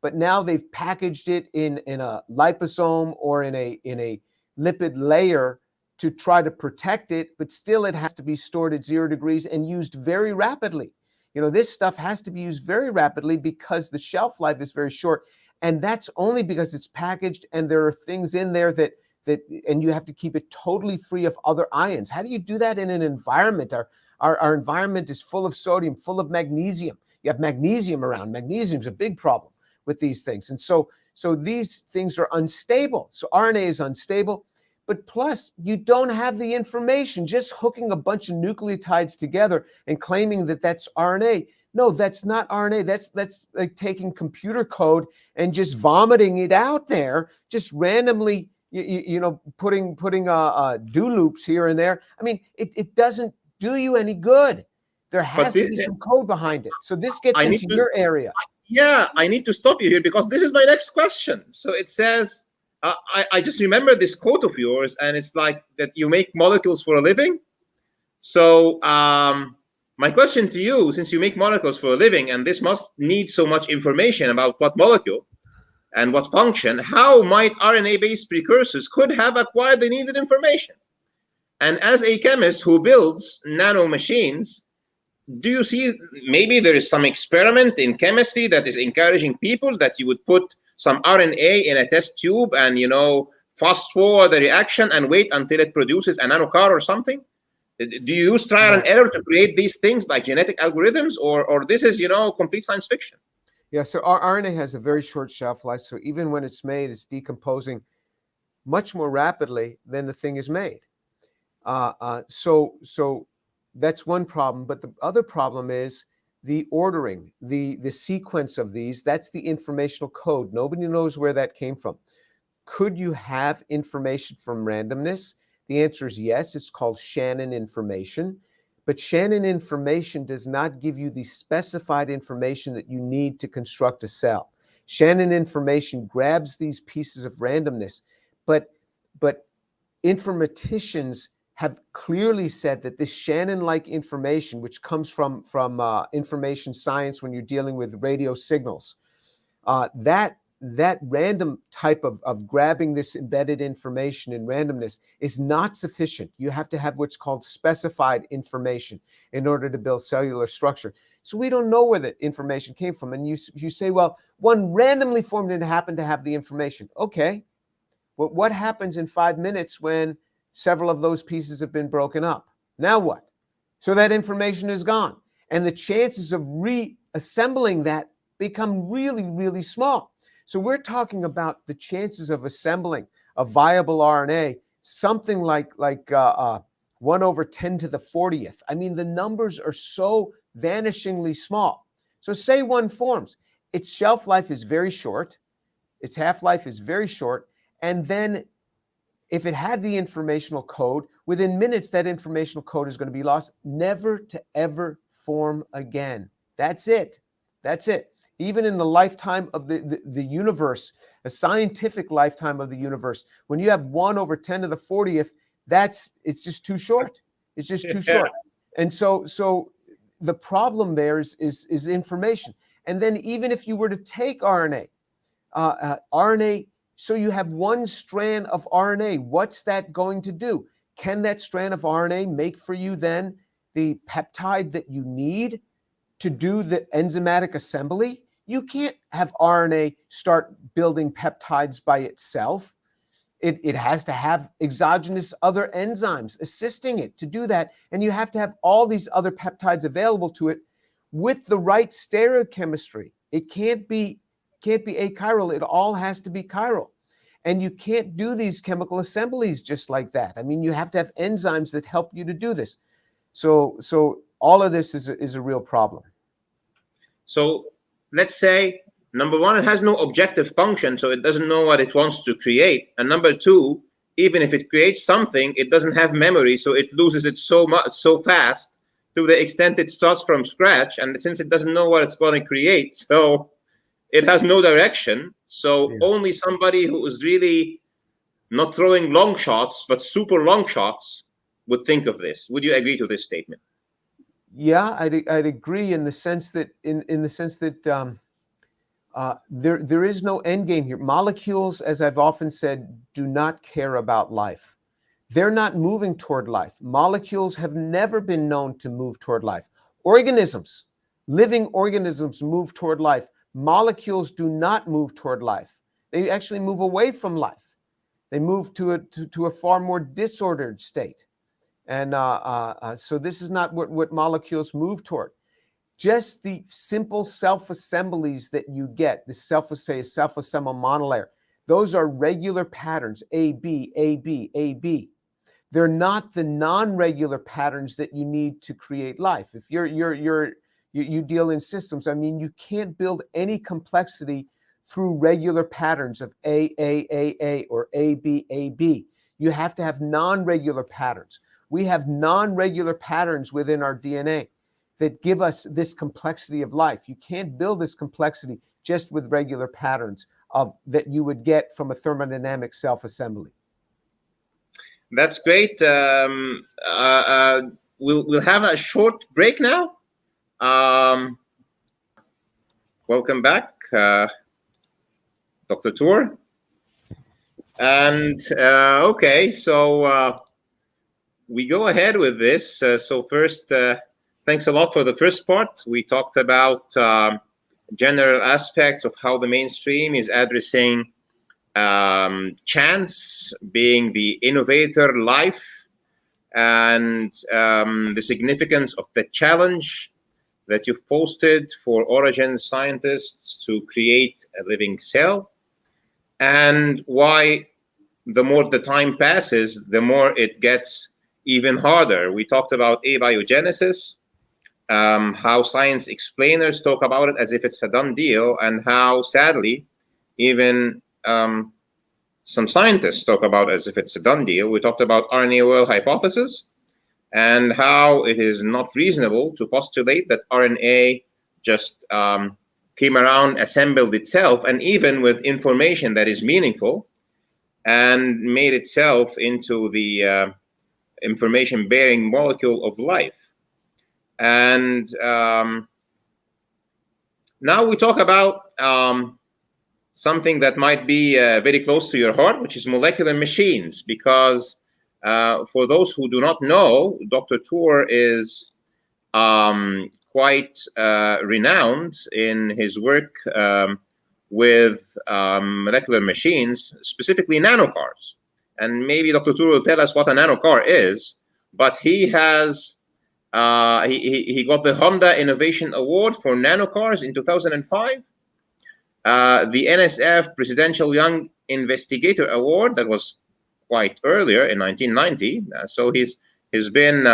but now they've packaged it in a liposome or in a lipid layer to try to protect it, but still it has to be stored at 0 degrees and used very rapidly. This stuff has to be used very rapidly because the shelf life is very short. And that's only because it's packaged and there are things in there that and you have to keep it totally free of other ions. How do you do that in an environment? Our environment is full of sodium, full of magnesium. You have magnesium around. Magnesium is a big problem with these things. And so these things are unstable. So RNA is unstable. But plus, you don't have the information. Just hooking a bunch of nucleotides together and claiming that that's RNA. No, that's not RNA. That's like taking computer code and just vomiting it out there, just randomly, putting do loops here and there. I mean, it doesn't do you any good. There has to be some code behind it. So this gets into your area. Yeah, I need to stop you here because this is my next question. So it says, I just remember this quote of yours, and it's like that you make molecules for a living. So my question to you, since you make molecules for a living, and this must need so much information about what molecule and what function, how might RNA-based precursors could have acquired the needed information? And as a chemist who builds nano machines, do you see maybe there is some experiment in chemistry that is encouraging people that you would put some RNA in a test tube and, fast forward the reaction and wait until it produces a nanocar or something? Do you use trial and error to create these things like genetic algorithms, or this is, complete science fiction? Yeah, so our RNA has a very short shelf life. So even when it's made, it's decomposing much more rapidly than the thing is made. So that's one problem. But the other problem is the ordering, the sequence of these. That's the informational code. Nobody knows where that came from. Could you have information from randomness? The answer is yes. It's called Shannon information. But Shannon information does not give you the specified information that you need to construct a cell. Shannon information grabs these pieces of randomness, but informaticians have clearly said that this Shannon-like information, which comes from information science when you're dealing with radio signals, that random type of grabbing this embedded information in randomness is not sufficient. You have to have what's called specified information in order to build cellular structure. So we don't know where the information came from. And you say, well, one randomly formed and happened to have the information. Okay, but what happens in 5 minutes when several of those pieces have been broken up? Now what? So that information is gone. And the chances of reassembling that become really, really small. So we're talking about the chances of assembling a viable RNA, something like 1 over 10 to the 40th. I mean, the numbers are so vanishingly small. So say one forms, its shelf life is very short, its half-life is very short, and then if it had the informational code, within minutes that informational code is going to be lost, never to ever form again. That's it. That's it. Even in the lifetime of the universe, a scientific lifetime of the universe, when you have 1 over 10 to the 40th, it's just too short. It's just too short. And so the problem there is information. And then even if you were to take RNA, so you have one strand of RNA, what's that going to do? Can that strand of RNA make for you then the peptide that you need to do the enzymatic assembly? You can't have RNA start building peptides by itself. It has to have exogenous other enzymes assisting it to do that. And you have to have all these other peptides available to it with the right stereochemistry. It can't be achiral. It all has to be chiral. And you can't do these chemical assemblies just like that. I mean, you have to have enzymes that help you to do this. So all of this is a real problem. So let's say, number one, it has no objective function, so it doesn't know what it wants to create. And number two, even if it creates something, it doesn't have memory, so it loses it so fast to the extent it starts from scratch. And since it doesn't know what it's going to create, so it has no direction. So only somebody who is really not throwing long shots, but super long shots would think of this. Would you agree to this statement? Yeah, I'd agree in the sense that there is no end game here. Molecules, as I've often said, do not care about life. They're not moving toward life. Molecules have never been known to move toward life. Organisms, living organisms move toward life. Molecules do not move toward life. They actually move away from life. They move to a far more disordered state. And so this is not what molecules move toward. Just the simple self-assemblies that you get, the self-assemble monolayer, those are regular patterns, A, B, A, B, A, B. They're not the non-regular patterns that you need to create life. If you deal in systems, I mean, you can't build any complexity through regular patterns of A, or A, B, A, B. You have to have non-regular patterns. We have non-regular patterns within our DNA. that give us this complexity of life. You can't build this complexity just with regular patterns that you would get from a thermodynamic self-assembly. That's great. We'll have a short break now. Welcome back, Dr. Toor. And okay, so we go ahead with this. So first, thanks a lot for the first part. We talked about general aspects of how the mainstream is addressing chance being the innovator life, and the significance of the challenge that you've posted for origin scientists to create a living cell, and why the more the time passes, the more it gets even harder. We talked about abiogenesis, how science explainers talk about it as if it's a done deal, and how sadly even some scientists talk about it as if it's a done deal. We talked about RNA World Hypothesis and how it is not reasonable to postulate that RNA just came around, assembled itself, and even with information that is meaningful, and made itself into the information-bearing molecule of life. And now we talk about something that might be very close to your heart, which is molecular machines, because for those who do not know, Dr. Toor is quite renowned in his work with molecular machines, specifically nanocars. And maybe Dr. Toor will tell us what a nanocar is, but he has he got the Honda Innovation Award for nanocars in 2005, the NSF Presidential Young Investigator Award, that was quite earlier in 1990. So he's been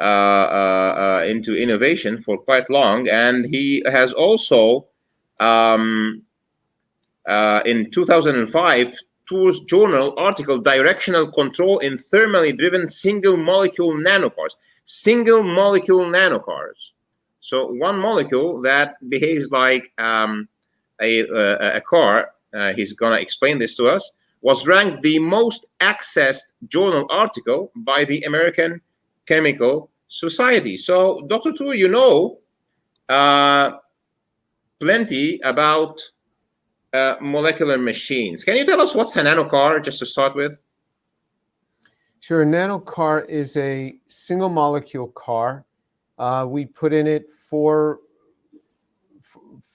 into innovation for quite long, and he has also in 2005 Toor's journal article, Directional Control in Thermally Driven Single Molecule Nanocars. Single molecule nanocars. So one molecule that behaves like a car, he's gonna explain this to us, was ranked the most accessed journal article by the American Chemical Society. So Dr. Toor, you know plenty about molecular machines. Can you tell us what's a nanocar, just to start with? Sure. A nanocar is a single molecule car. We put in it four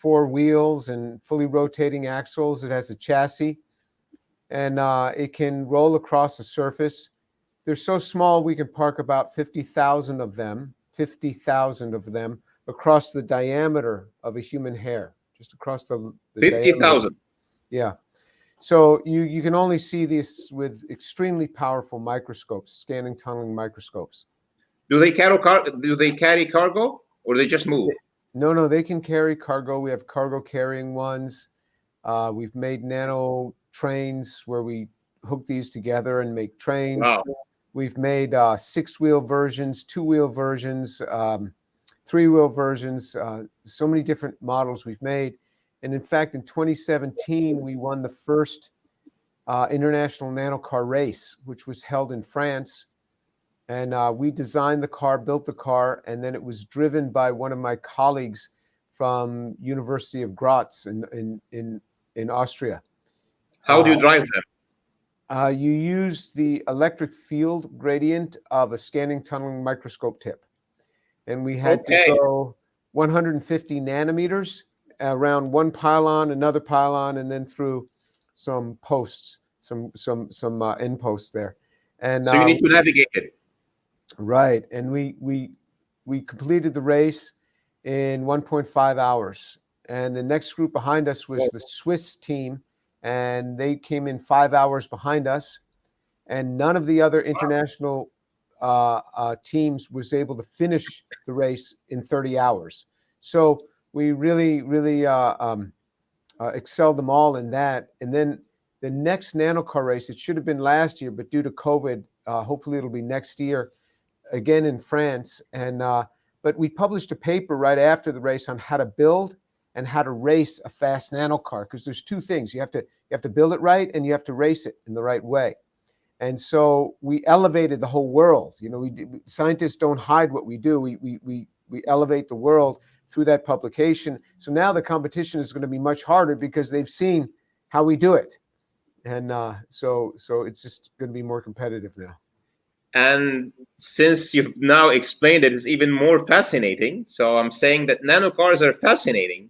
wheels and fully rotating axles. It has a chassis, and it can roll across a surface. They're so small we can park about 50,000 of them across the diameter of a human hair, just across the 50,000. Yeah. So you can only see this with extremely powerful microscopes, scanning tunneling microscopes. Do they carry cargo, or they just move? No, they can carry cargo. We have cargo carrying ones. We've made nano trains where we hook these together and make trains. Wow. We've made 6-wheel versions, 2-wheel versions, 3-wheel versions, so many different models we've made. And in fact, in 2017, we won the first international nanocar race, which was held in France. And we designed the car, built the car, and then it was driven by one of my colleagues from University of Graz in Austria. How do you drive them? You use the electric field gradient of a scanning tunneling microscope tip. And we had to go 150 nanometers around one pylon, another pylon, and then through some posts, some end posts there. And so you need to navigate it. Right. And we completed the race in 1.5 hours. And the next group behind us was the Swiss team, and they came in 5 hours behind us. And none of the other international teams was able to finish the race in 30 hours. So we really excelled them all in that. And then the next nanocar race, it should have been last year, but due to COVID, hopefully it'll be next year, again in France. And but we published a paper right after the race on how to build and how to race a fast nano car, because there's two things. You have to build it right, and you have to race it in the right way. And so we elevated the whole world. You know, scientists don't hide what we do. We elevate the world through that publication. So now the competition is going to be much harder because they've seen how we do it. And so it's just going to be more competitive now. And since you've now explained it, it's even more fascinating. So I'm saying that nano cars are fascinating,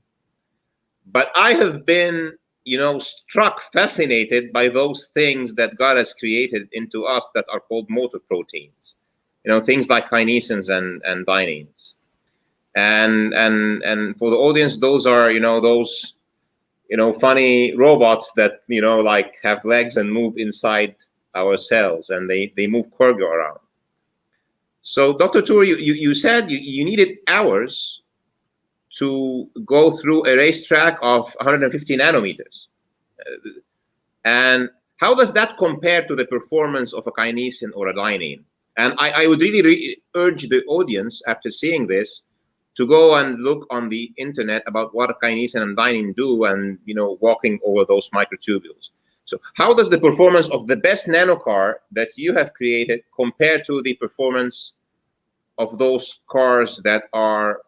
but I have been, fascinated by those things that God has created into us that are called motor proteins. Things like kinesins and dyneins. And for the audience, those are, those, funny robots that, like have legs and move inside our cells, and they move cargo around. So Dr. Tور, you said you needed hours to go through a racetrack of 150 nanometers. And how does that compare to the performance of a kinesin or a dynein? And I would really urge the audience, after seeing this, to go and look on the internet about what a kinesin and dynein do, and walking over those microtubules. So how does the performance of the best nanocar that you have created compare to the performance of those cars that are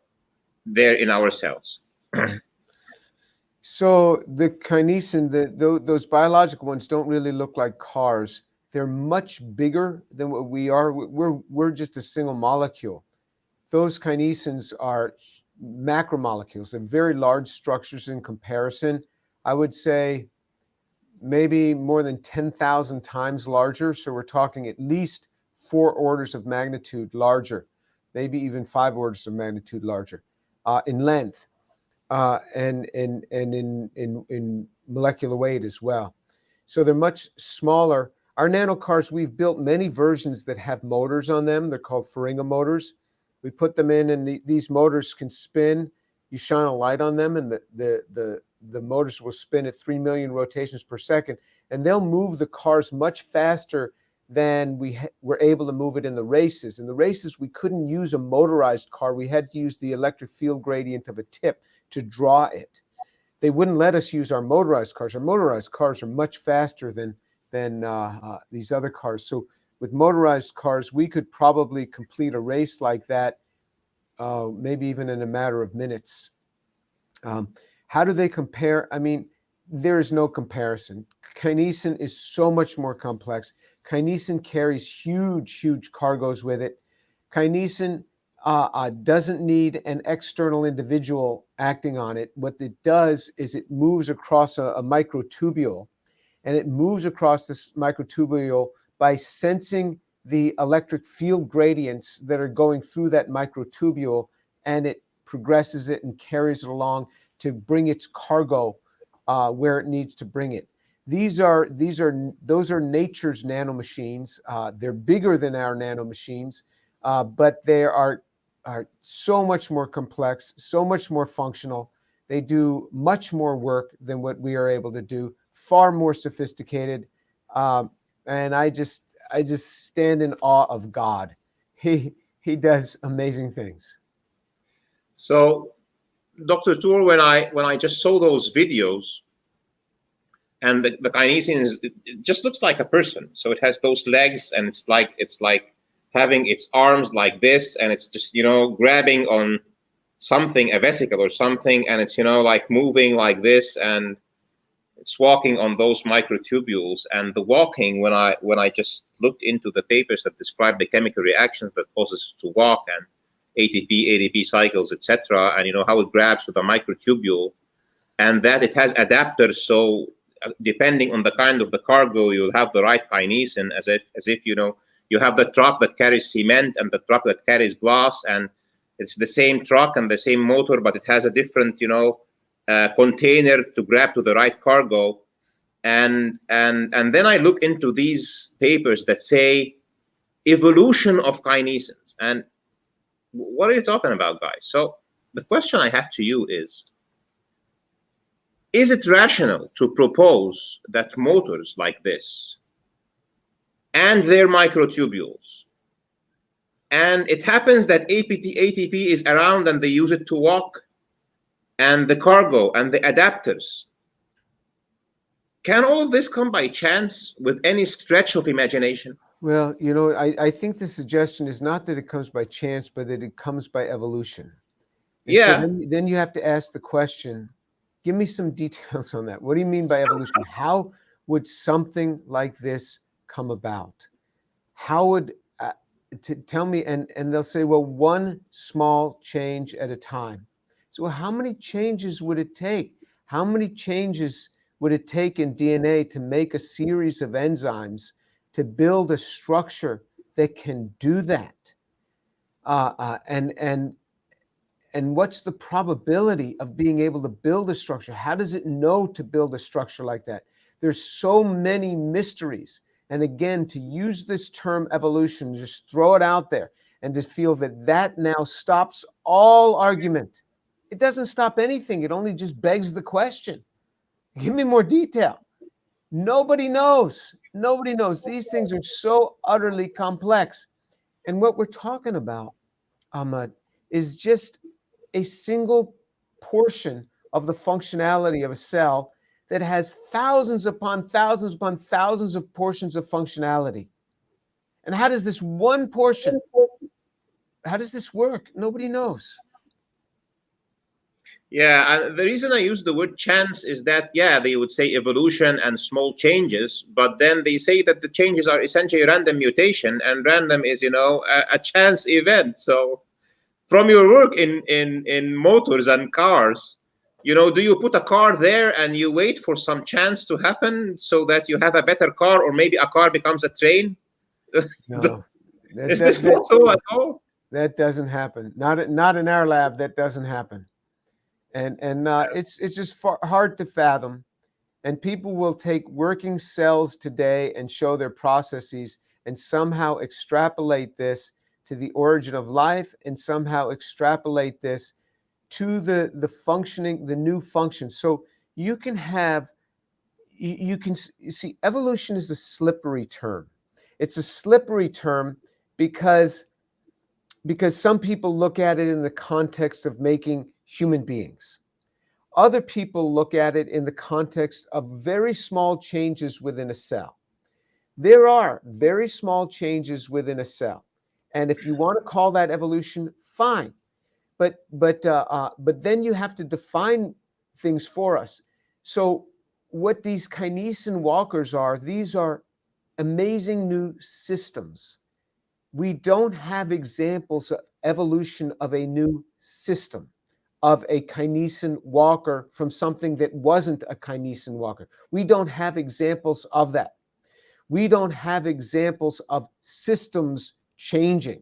there in our cells? So the kinesin, those biological ones don't really look like cars. They're much bigger than what we are. We're just a single molecule. Those kinesins are macromolecules. They're very large structures in comparison. I would say maybe more than 10,000 times larger. So we're talking at least 4 orders of magnitude larger, maybe even 5 orders of magnitude larger in length and in molecular weight as well. So they're much smaller. Our nanocars, we've built many versions that have motors on them. They're called Faringa motors. We put them in, and these motors can spin. You shine a light on them, and the motors will spin at 3 million rotations per second, and they'll move the cars much faster than we were able to move it in the races. In the races, we couldn't use a motorized car. We had to use the electric field gradient of a tip to draw it. They wouldn't let us use our motorized cars. Our motorized cars are much faster than these other cars. So with motorized cars, we could probably complete a race like that, maybe even in a matter of minutes. How do they compare? I mean, there is no comparison. Kinesin is so much more complex. Kinesin carries huge cargoes with it. Kinesin doesn't need an external individual acting on it. What it does is it moves across a microtubule, and it moves across this microtubule by sensing the electric field gradients that are going through that microtubule, and it progresses it and carries it along to bring its cargo where it needs to bring it. Those are nature's nanomachines. They're bigger than our nanomachines, but they are so much more complex, so much more functional. They do much more work than what we are able to do, far more sophisticated. And I just stand in awe of God. He does amazing things. So, Dr. Tور, when I just saw those videos, and the kinesin it just looks like a person. So it has those legs, and it's like having its arms like this, and it's just grabbing on something, a vesicle or something, and it's like moving like this, and it's walking on those microtubules. And the walking, when I just looked into the papers that describe the chemical reactions that causes it to walk, and ATP, ADP cycles, etc., and how it grabs with a microtubule, and that it has adapters. So depending on the kind of the cargo, you'll have the right kinesin, as if you have the truck that carries cement and the truck that carries glass, and it's the same truck and the same motor, but it has a different container to grab to the right cargo. And then I look into these papers that say evolution of kinesins, and what are you talking about, guys? So the question I have to you is it rational to propose that motors like this and their microtubules And it happens that ATP is around and they use it to walk, and the cargo and the adapters. Can all of this come by chance with any stretch of imagination? Well, you know, I think the suggestion is not that it comes by chance, but that it comes by evolution. And Yeah. so then you have to ask the question, give me some details on that. What do you mean by evolution? How would something like this come about? How would, tell me, and they'll say, well, one small change at a time. So how many changes would it take? How many changes would it take in DNA to make a series of enzymes to build a structure that can do that? And what's the probability of being able to build a structure? How does it know to build a structure like that? There's so many mysteries. And again, to use this term evolution, just throw it out there and to feel that that now stops all argument. It doesn't stop anything. It only just begs the question. Give me more detail. Nobody knows. Nobody knows. These things are so utterly complex. And what we're talking about, Ahmad, is just a single portion of the functionality of a cell that has thousands upon thousands upon thousands of portions of functionality. And how does this one portion, how does this work? Nobody knows. Yeah, the reason I use the word chance is that, yeah, they would say evolution and small changes, but then they say that the changes are essentially random mutation, and random is, you know, a chance event. So from your work in motors and cars, you know, do you put a car there and you wait for some chance to happen so that you have a better car, or maybe a car becomes a train? No. Is this possible at all? That doesn't happen. Not in our lab. That doesn't happen. And it's just hard to fathom. And people will take working cells today and show their processes and somehow extrapolate this to the origin of life, and somehow extrapolate this to the functioning, the new function. So you can have, you can see, evolution is a slippery term. It's a slippery term because some people look at it in the context of making human beings. Other people look at it in the context of very small changes within a cell. There are very small changes within a cell. And if you want to call that evolution, fine. But then you have to define things for us. So what these kinesin walkers are, these are amazing new systems. We don't have examples of evolution of a new system, of a kinesin walker from something that wasn't a kinesin walker. We don't have examples of that. We don't have examples of systems changing.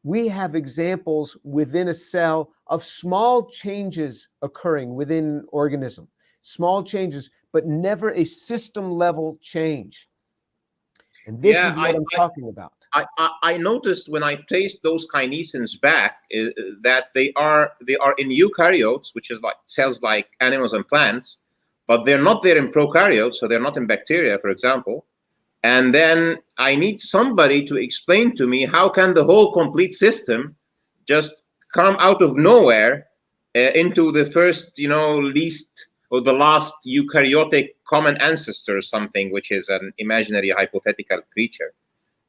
We have examples within a cell of small changes occurring within an organism. Small changes, but never a system level change. And this is what I'm talking about. I noticed when I placed those kinesins back that they are in eukaryotes, which is like cells like animals and plants, but they're not there in prokaryotes, so they're not in bacteria, for example. And then I need somebody to explain to me how can the whole complete system just come out of nowhere into the first, you know, least or the last eukaryotic common ancestor or something, which is an imaginary hypothetical creature.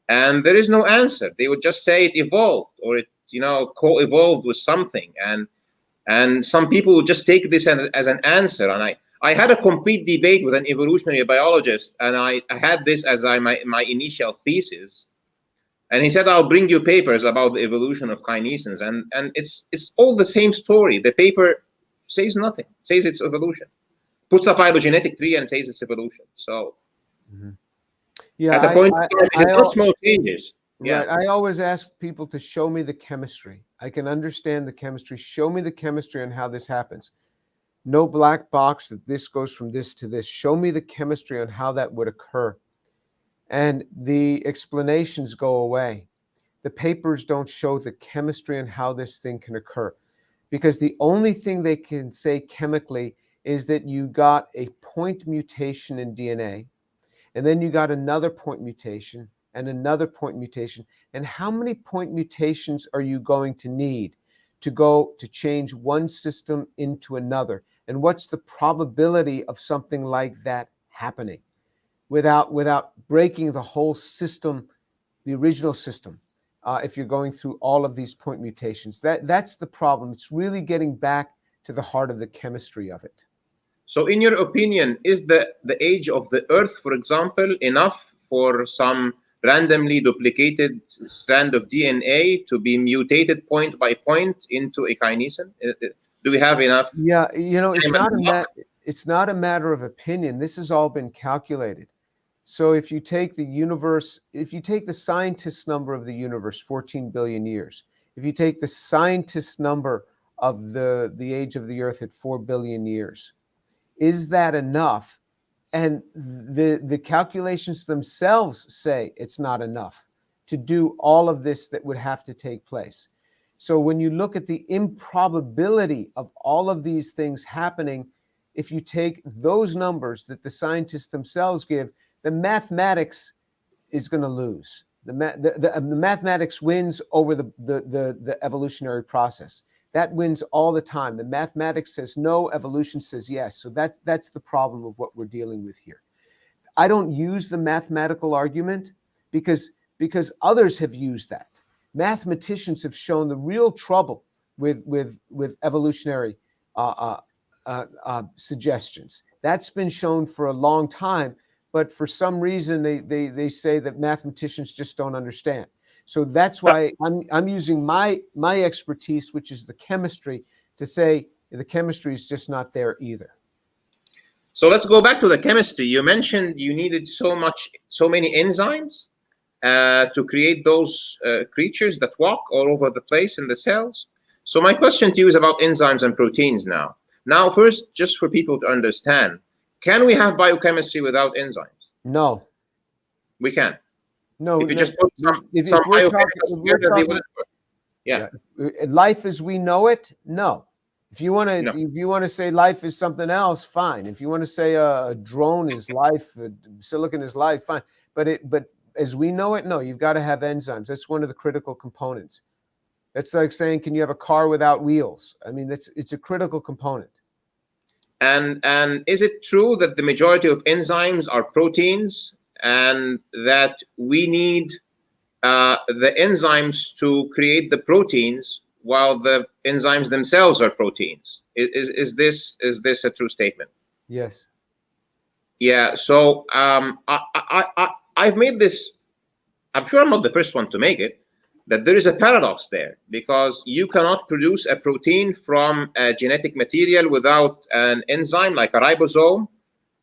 And there is no answer. They would just say it evolved, or it, you know, co-evolved with something. And some people would just take this as an answer. And I had a complete debate with an evolutionary biologist, and I had this as my initial thesis. And he said, I'll bring you papers about the evolution of kinesins. And it's all the same story. The paper says nothing, says it's evolution. Puts a phylogenetic tree and says it's evolution. So yeah, at the point it's not small changes. Right. I always ask people to show me the chemistry. I can understand the chemistry. Show me the chemistry and how this happens. No black box that this goes from this to this. Show me the chemistry on how that would occur. And the explanations go away. The papers don't show the chemistry and how this thing can occur. Because the only thing they can say chemically is that you got a point mutation in DNA, and then you got another point mutation, and another point mutation. And how many point mutations are you going to need to change one system into another? And what's the probability of something like that happening without breaking the whole system, the original system, if you're going through all of these point mutations? That's the problem. It's really getting back to the heart of the chemistry of it. So in your opinion, is the age of the Earth, for example, enough for some randomly duplicated strand of DNA to be mutated point by point into a kinesin? Do we have enough? Yeah, it's not a matter of opinion. This has all been calculated. So if you take the universe, if you take the scientist number of the universe, 14 billion years, if you take the scientist number of the age of the Earth at 4 billion years, is that enough? And the calculations themselves say it's not enough to do all of this that would have to take place. So when you look at the improbability of all of these things happening, if you take those numbers that the scientists themselves give, the mathematics is going to lose. The mathematics wins over the evolutionary process. That wins all the time. The mathematics says no, evolution says yes. So that's the problem of what we're dealing with here. I don't use the mathematical argument because others have used that. Mathematicians have shown the real trouble with evolutionary suggestions. That's been shown for a long time, but for some reason they say that mathematicians just don't understand. So that's why I'm using my expertise, which is the chemistry, to say the chemistry is just not there either. So let's go back to the chemistry. You mentioned you needed so many enzymes to create those creatures that walk all over the place in the cells. So my question to you is about enzymes and proteins now. Now, first, just for people to understand, can we have biochemistry without enzymes? No. We can. No, if you just put some we're talking, they wouldn't work. Yeah. Life as we know it, no. If you want to say life is something else, fine. If you want to say a drone is life, silicon is life, fine. But as we know it, no. You've got to have enzymes. That's one of the critical components. That's like saying, can you have a car without wheels? I mean, it's a critical component. And is it true that the majority of enzymes are proteins, and that we need the enzymes to create the proteins while the enzymes themselves are proteins? Is this a true statement? Yes. Yeah. So I've made this. I'm sure I'm not the first one to make it. That there is a paradox there, because you cannot produce a protein from a genetic material without an enzyme like a ribosome.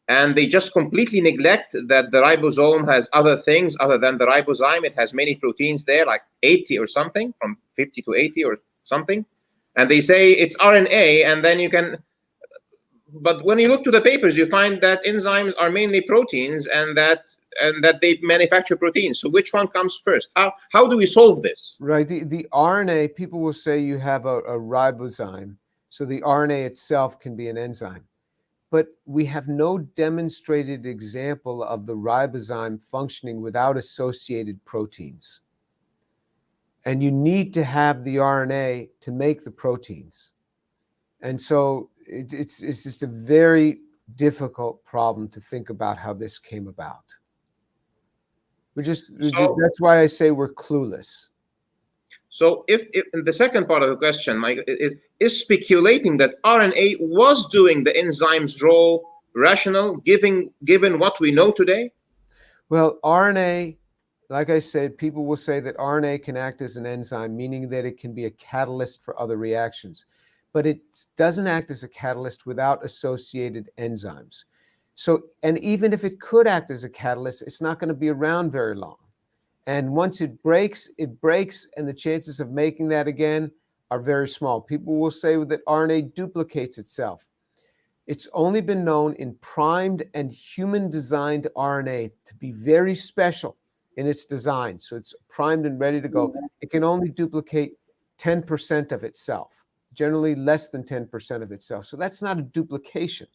And they just completely neglect that the ribosome has other things other than the ribozyme. It has many proteins there, like 80 or something, from 50 to 80 or something. And they say it's RNA, and then you can. But when you look to the papers, you find that enzymes are mainly proteins, and that they manufacture proteins. So which one comes first? How do we solve this? Right. The RNA, people will say you have a ribozyme, so the RNA itself can be an enzyme. But we have no demonstrated example of the ribozyme functioning without associated proteins. And you need to have the RNA to make the proteins. And so it's just a very difficult problem to think about how this came about. That's why I say we're clueless. So if the second part of the question, Mike, is speculating that RNA was doing the enzyme's role rational, given what we know today? Well, RNA, like I said, people will say that RNA can act as an enzyme, meaning that it can be a catalyst for other reactions. But it doesn't act as a catalyst without associated enzymes. So, and even if it could act as a catalyst, it's not going to be around very long. And once it breaks, and the chances of making that again are very small. People will say that RNA duplicates itself. It's only been known in primed and human-designed RNA to be very special in its design. So it's primed and ready to go. It can only duplicate 10% of itself, generally less than 10% of itself. So that's not a duplication.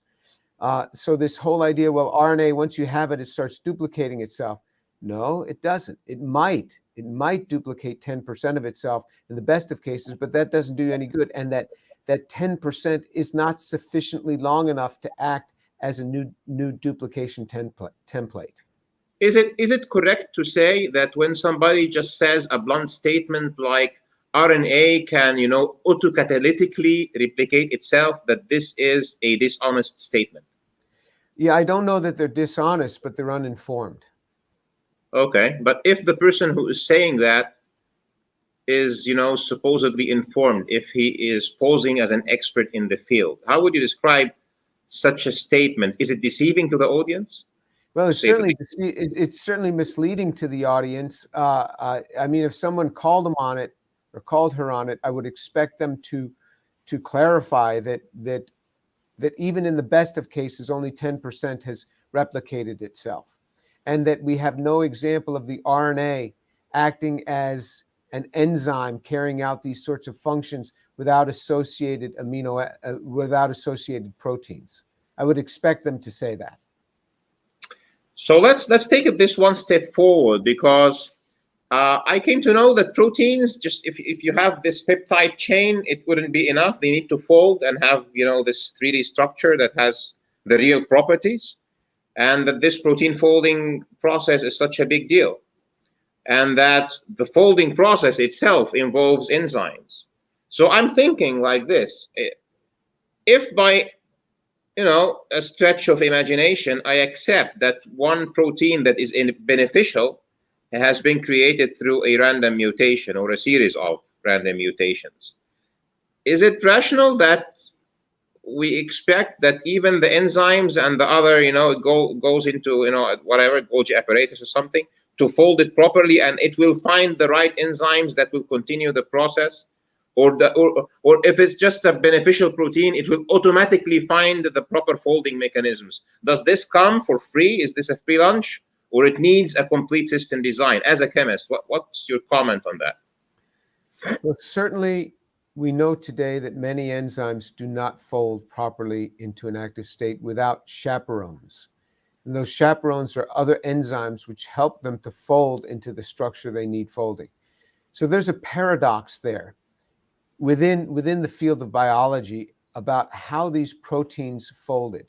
So this whole idea, well, RNA, once you have it, it starts duplicating itself. No, it doesn't. It might duplicate 10% of itself in the best of cases, but that doesn't do any good. And that 10% is not sufficiently long enough to act as a new duplication template. Is it correct to say that when somebody just says a blunt statement like RNA can, autocatalytically replicate itself, that this is a dishonest statement? Yeah, I don't know that they're dishonest, but they're uninformed. Okay, but if the person who is saying that is, supposedly informed, if he is posing as an expert in the field, how would you describe such a statement? Is it deceiving to the audience? Well, it's certainly misleading to the audience. I mean, if someone called him on it or called her on it, I would expect them to clarify that even in the best of cases, only 10% has replicated itself, and that we have no example of the RNA acting as an enzyme carrying out these sorts of functions without associated without associated proteins. I would expect them to say that. So let's take it this one step forward, because I came to know that proteins, just if you have this peptide chain, it wouldn't be enough. They need to fold and have this 3D structure that has the real properties, and that this protein folding process is such a big deal, and that the folding process itself involves enzymes. So I'm thinking like this: if by a stretch of imagination, I accept that one protein that is beneficial has been created through a random mutation or a series of random mutations, is it rational that we expect that even the enzymes and the other, goes into, whatever, Golgi apparatus or something, to fold it properly, and it will find the right enzymes that will continue the process? Or if it's just a beneficial protein, it will automatically find the proper folding mechanisms. Does this come for free? Is this a free lunch? Or it needs a complete system design? As a chemist, what's your comment on that? Well, certainly we know today that many enzymes do not fold properly into an active state without chaperones. And those chaperones are other enzymes which help them to fold into the structure they need folding. So there's a paradox there within the field of biology about how these proteins folded.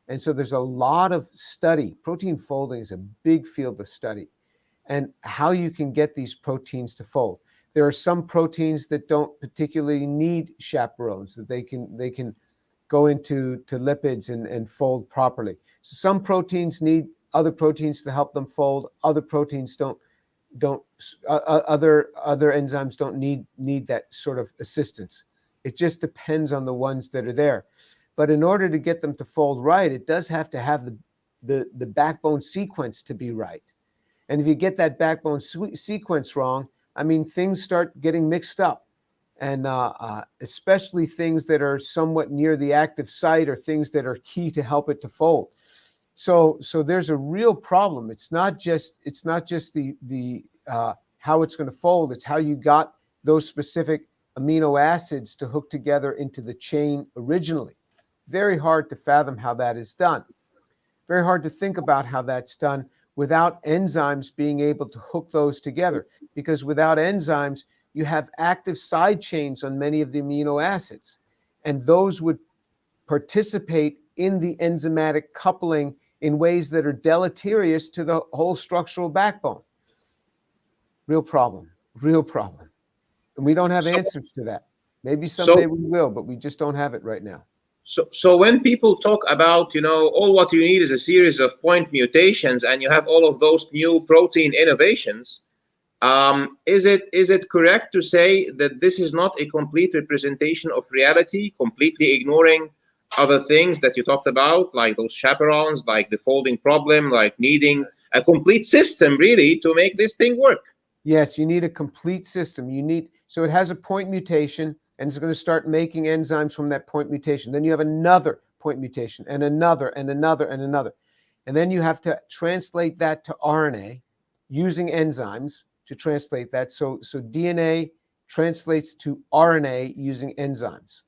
And so there's a lot of study. Protein folding is a big field of study, and how you can get these proteins to fold. There are some proteins that don't particularly need chaperones, that they can go into lipids and fold properly. So some proteins need other proteins to help them fold. Other proteins other enzymes don't need that sort of assistance. It just depends on the ones that are there. But in order to get them to fold right, it does have to have the backbone sequence to be right. And if you get that backbone sequence wrong, I mean, things start getting mixed up. And especially things that are somewhat near the active site or things that are key to help it to fold. So there's a real problem. It's not just the how it's going to fold. It's how you got those specific amino acids to hook together into the chain originally. Very hard to fathom how that is done. Very hard to think about how that's done without enzymes being able to hook those together. Because without enzymes, you have active side chains on many of the amino acids, and those would participate in the enzymatic coupling in ways that are deleterious to the whole structural backbone. Real problem. And we don't have answers to that. Maybe someday we will, but we just don't have it right now. So when people talk about, all what you need is a series of point mutations, and you have all of those new protein innovations, is it correct to say that this is not a complete representation of reality, completely ignoring other things that you talked about, like those chaperones, like the folding problem, like needing a complete system really to make this thing work? Yes, you need a complete system. So it has a point mutation, and it's going to start making enzymes from that point mutation. Then you have another point mutation, and another, and another, and another. And then you have to translate that to RNA using enzymes to translate that. So DNA translates to RNA using enzymes.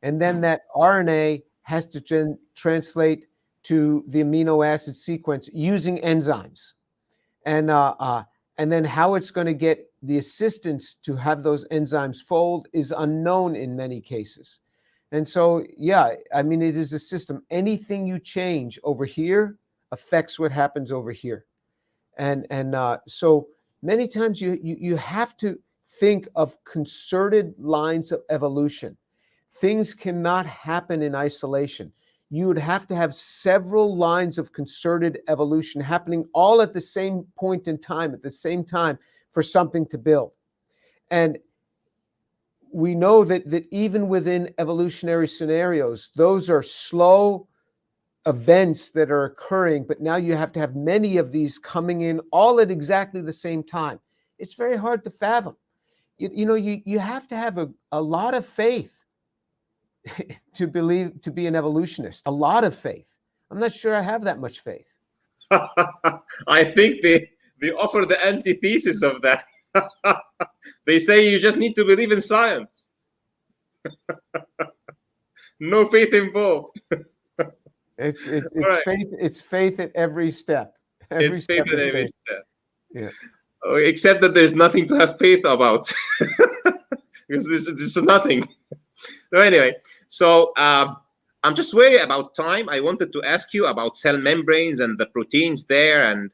And then that RNA has to translate to the amino acid sequence using enzymes. And then how it's going to get the assistance to have those enzymes fold is unknown in many cases. And so, yeah, I mean, it is a system. Anything you change over here affects what happens over here. And so many times you have to think of concerted lines of evolution. Things cannot happen in isolation. You would have to have several lines of concerted evolution happening all at the same point in time, at the same time, for something to build. And we know that even within evolutionary scenarios, those are slow events that are occurring, but now you have to have many of these coming in all at exactly the same time. It's very hard to fathom. You have to have a lot of faith to be an evolutionist, a lot of faith. I'm not sure I have that much faith. I think they offer the antithesis of that. They say you just need to believe in science. No faith involved. It's right. faith. It's faith at every step. It's faith at every step. Yeah. Oh, except that there's nothing to have faith about, because there's nothing. So anyway, so I'm just worried about time. I wanted to ask you about cell membranes and the proteins there,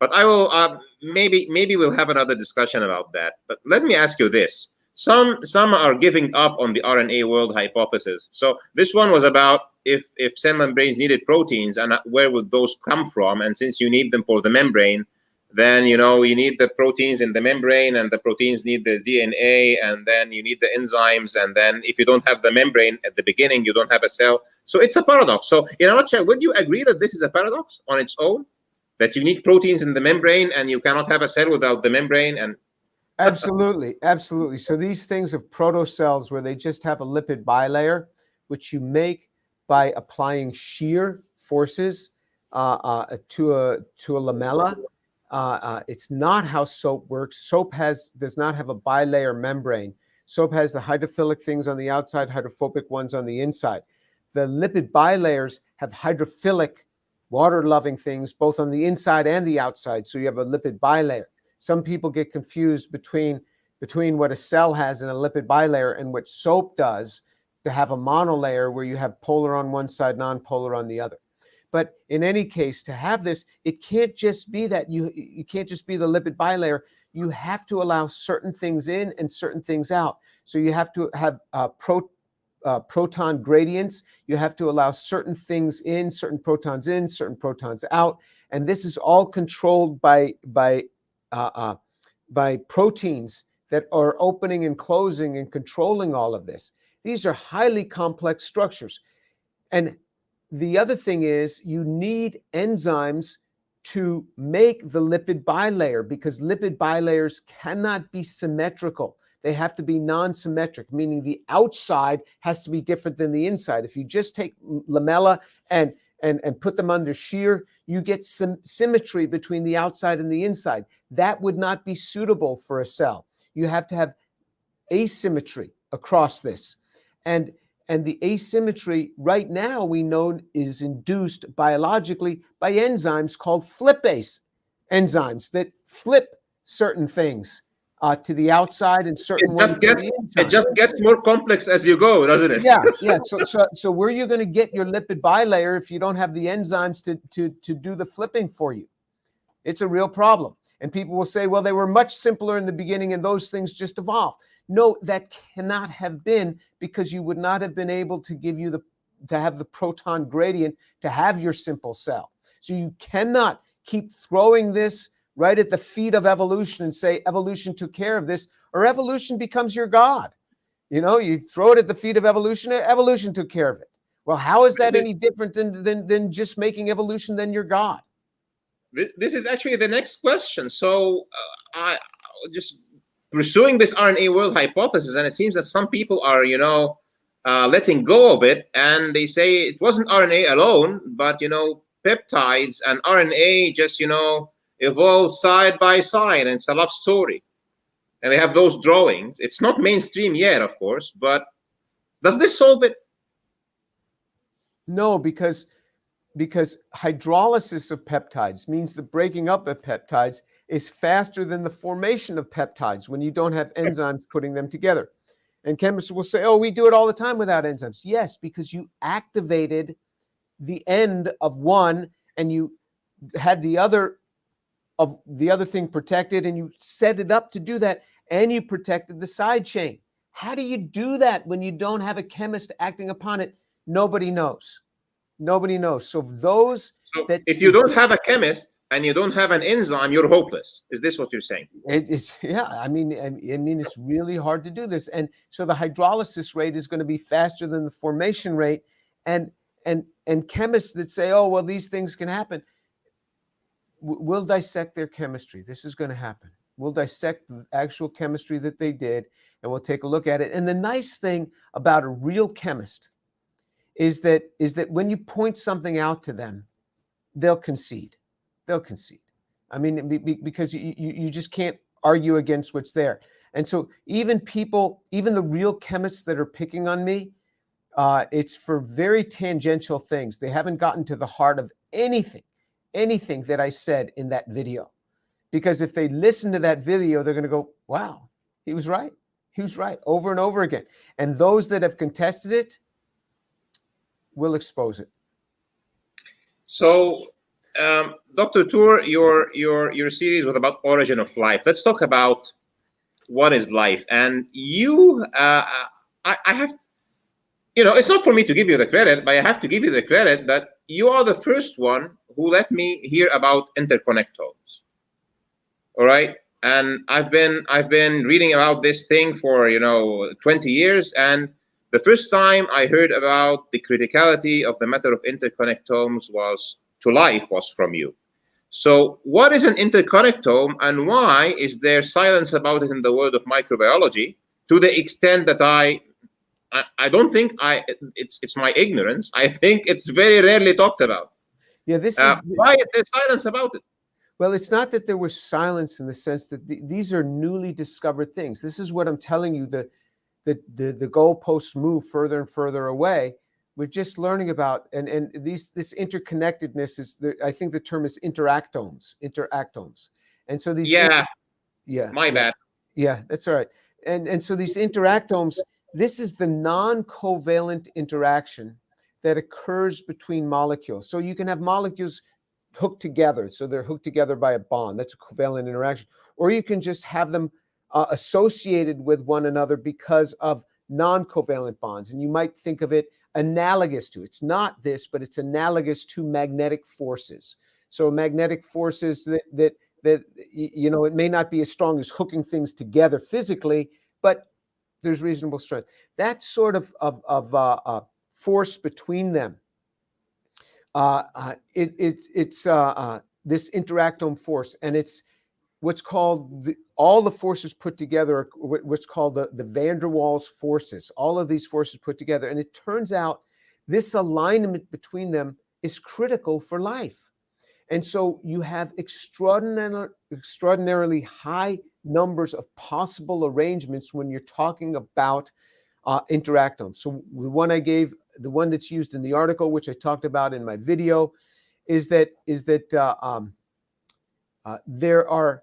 but I will maybe we'll have another discussion about that. But let me ask you this: some are giving up on the RNA World Hypothesis. So this one was about if cell membranes needed proteins, and where would those come from? And since you need them for the membrane, then you need the proteins in the membrane, and the proteins need the DNA, and then you need the enzymes, and then if you don't have the membrane at the beginning, you don't have a cell. So it's a paradox. So in a nutshell, would you agree that this is a paradox on its own, that you need proteins in the membrane and you cannot have a cell without the membrane? And absolutely. So these things of protocells where they just have a lipid bilayer, which you make by applying shear forces to a lamella. It's not how soap works. Soap does not have a bilayer membrane. Soap has the hydrophilic things on the outside, hydrophobic ones on the inside. The lipid bilayers have hydrophilic, water-loving things both on the inside and the outside. So you have a lipid bilayer. Some people get confused between what a cell has in a lipid bilayer and what soap does to have a monolayer where you have polar on one side, non-polar on the other. But in any case, to have this, it can't just be that you can't just be the lipid bilayer. You have to allow certain things in and certain things out. So you have to have proton gradients. You have to allow certain things in, certain protons out, and this is all controlled by proteins that are opening and closing and controlling all of this. These are highly complex structures, and the other thing is you need enzymes to make the lipid bilayer, because lipid bilayers cannot be symmetrical. They have to be non-symmetric, meaning the outside has to be different than the inside. If you just take lamella and put them under shear, you get some symmetry between the outside and the inside. That would not be suitable for a cell. You have to have asymmetry across this. And the asymmetry right now we know is induced biologically by enzymes called flipase enzymes that flip certain things to the outside and certain ones to the inside. It just gets more complex as you go, doesn't it? Yeah. So where are you going to get your lipid bilayer if you don't have the enzymes to do the flipping for you? It's a real problem. And people will say, well, they were much simpler in the beginning and those things just evolved. No, that cannot have been, because you would not have been able to have the proton gradient to have your simple cell. So you cannot keep throwing this right at the feet of evolution and say evolution took care of this, or evolution becomes your God. You throw it at the feet of evolution, evolution took care of it. Well, how is that any different than just making evolution then your God? This is actually the next question. So I just pursuing this RNA World Hypothesis, and it seems that some people are, letting go of it, and they say it wasn't RNA alone, but peptides and RNA just evolved side by side, and it's a love story. And they have those drawings. It's not mainstream yet, of course, but does this solve it? No, because because hydrolysis of peptides means the breaking up of peptides is faster than the formation of peptides when you don't have enzymes putting them together. And chemists will say, oh, we do it all the time without enzymes. Yes, because you activated the end of one and you had the other thing protected, and you set it up to do that, and you protected the side chain. How do you do that when you don't have a chemist acting upon it? Nobody knows. Nobody knows. So if you don't have a chemist and you don't have an enzyme, you're hopeless. Is this what you're saying? Yeah. I mean, it's really hard to do this. And so the hydrolysis rate is going to be faster than the formation rate. And chemists that say, oh, well, these things can happen, we'll dissect their chemistry. This is going to happen. We'll dissect the actual chemistry that they did, and we'll take a look at it. And the nice thing about a real chemist is that when you point something out to them, they'll concede. They'll concede. I mean, because you just can't argue against what's there. And so even the real chemists that are picking on me, it's for very tangential things. They haven't gotten to the heart of anything that I said in that video. Because if they listen to that video, they're going to go, wow, he was right. He was right, over and over again. And those that have contested it will expose it. So, Dr. Toor, your series was about origin of life. Let's talk about what is life. And you, I have, it's not for me to give you the credit, but I have to give you the credit that you are the first one who let me hear about interconnectomes. All right. And I've been reading about this thing for 20 years, and the first time I heard about the criticality of the matter of interconnectomes was from you. So what is an interconnectome, and why is there silence about it in the world of microbiology, to the extent that I don't think it's my ignorance. I think it's very rarely talked about. Yeah, why is there silence about it? Well, it's not that there was silence in the sense that these are newly discovered things. This is what I'm telling you, the goalposts move further and further away. We're just learning about, and this interconnectedness is, I think the term is interactomes. And so these, bad. Yeah, that's all right. And so these interactomes, this is the non-covalent interaction that occurs between molecules. So you can have molecules hooked together. So they're hooked together by a bond. That's a covalent interaction. Or you can just have them associated with one another because of non-covalent bonds. And you might think of it analogous to, it's not this, but it's analogous to magnetic forces. So magnetic forces that it may not be as strong as hooking things together physically, but there's reasonable strength. That sort of force between them, it's this interactome force, and it's what's called all the forces put together are what's called the van der Waals forces. All of these forces put together, and it turns out this alignment between them is critical for life. And so you have extraordinarily high numbers of possible arrangements when you're talking about interactomes. So the one I gave, the one that's used in the article, which I talked about in my video, is that there are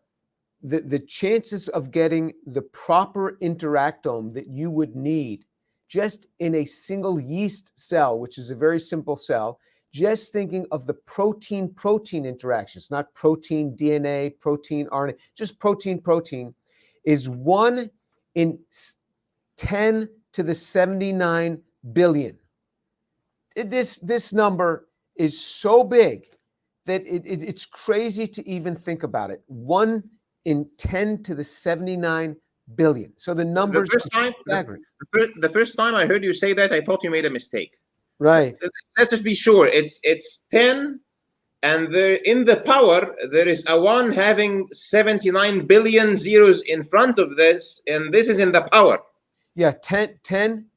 the chances of getting the proper interactome that you would need just in a single yeast cell, which is a very simple cell, just thinking of the protein-protein interactions, not protein, DNA, protein, RNA, just protein-protein, is 1 in 10 to the 79 billion. This number is so big that it's crazy to even think about it. 1 in 10 to the 79 billion. So the numbers the first time I heard you say that, I thought you made a mistake. Right. Let's just be sure. It's 10, and there in the power there is a 1 having 79 billion zeros in front of this, and this is in the power. Yeah, 10,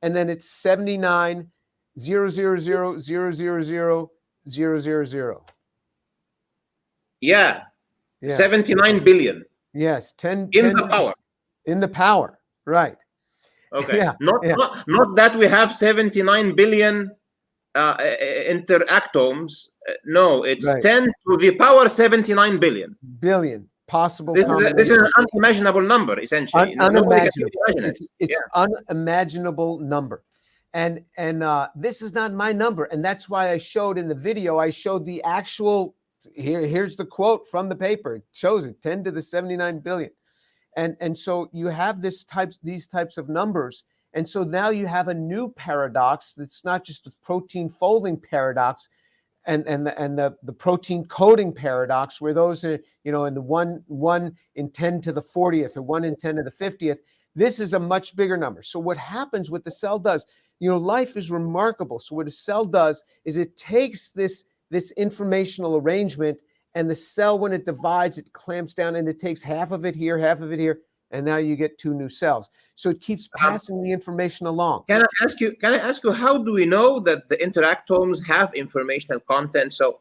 and then it's 79 0 0 0 0 0 0 0 0 0. Yeah. 79 billion. Yes, 10 the power. In the power, right. Okay. Not that we have 79 billion interactomes. No, it's Right. 10 to the power 79 billion. Billion possible This combinations. is an unimaginable number, essentially. Nobody can imagine it. It's unimaginable number. And this is not my number. And that's why I showed in the video, I showed the actual, here's the quote from the paper. It shows it, 10 to the 79 billion. And so you have these types of numbers. And so now you have a new paradox that's not just a protein folding paradox and the protein coding paradox, where those are, in the 1 in 10 to the 40th or 1 in 10 to the 50th. This is a much bigger number. So what happens, what the cell does, life is remarkable. So what a cell does is it takes this informational arrangement, and the cell, when it divides, it clamps down and it takes half of it here, and now you get 2 new cells. So it keeps passing the information along. Can I ask you, how do we know that the interactomes have informational content? So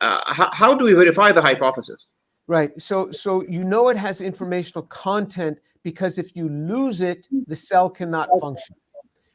how do we verify the hypothesis? Right. So it has informational content, because if you lose it, the cell cannot function.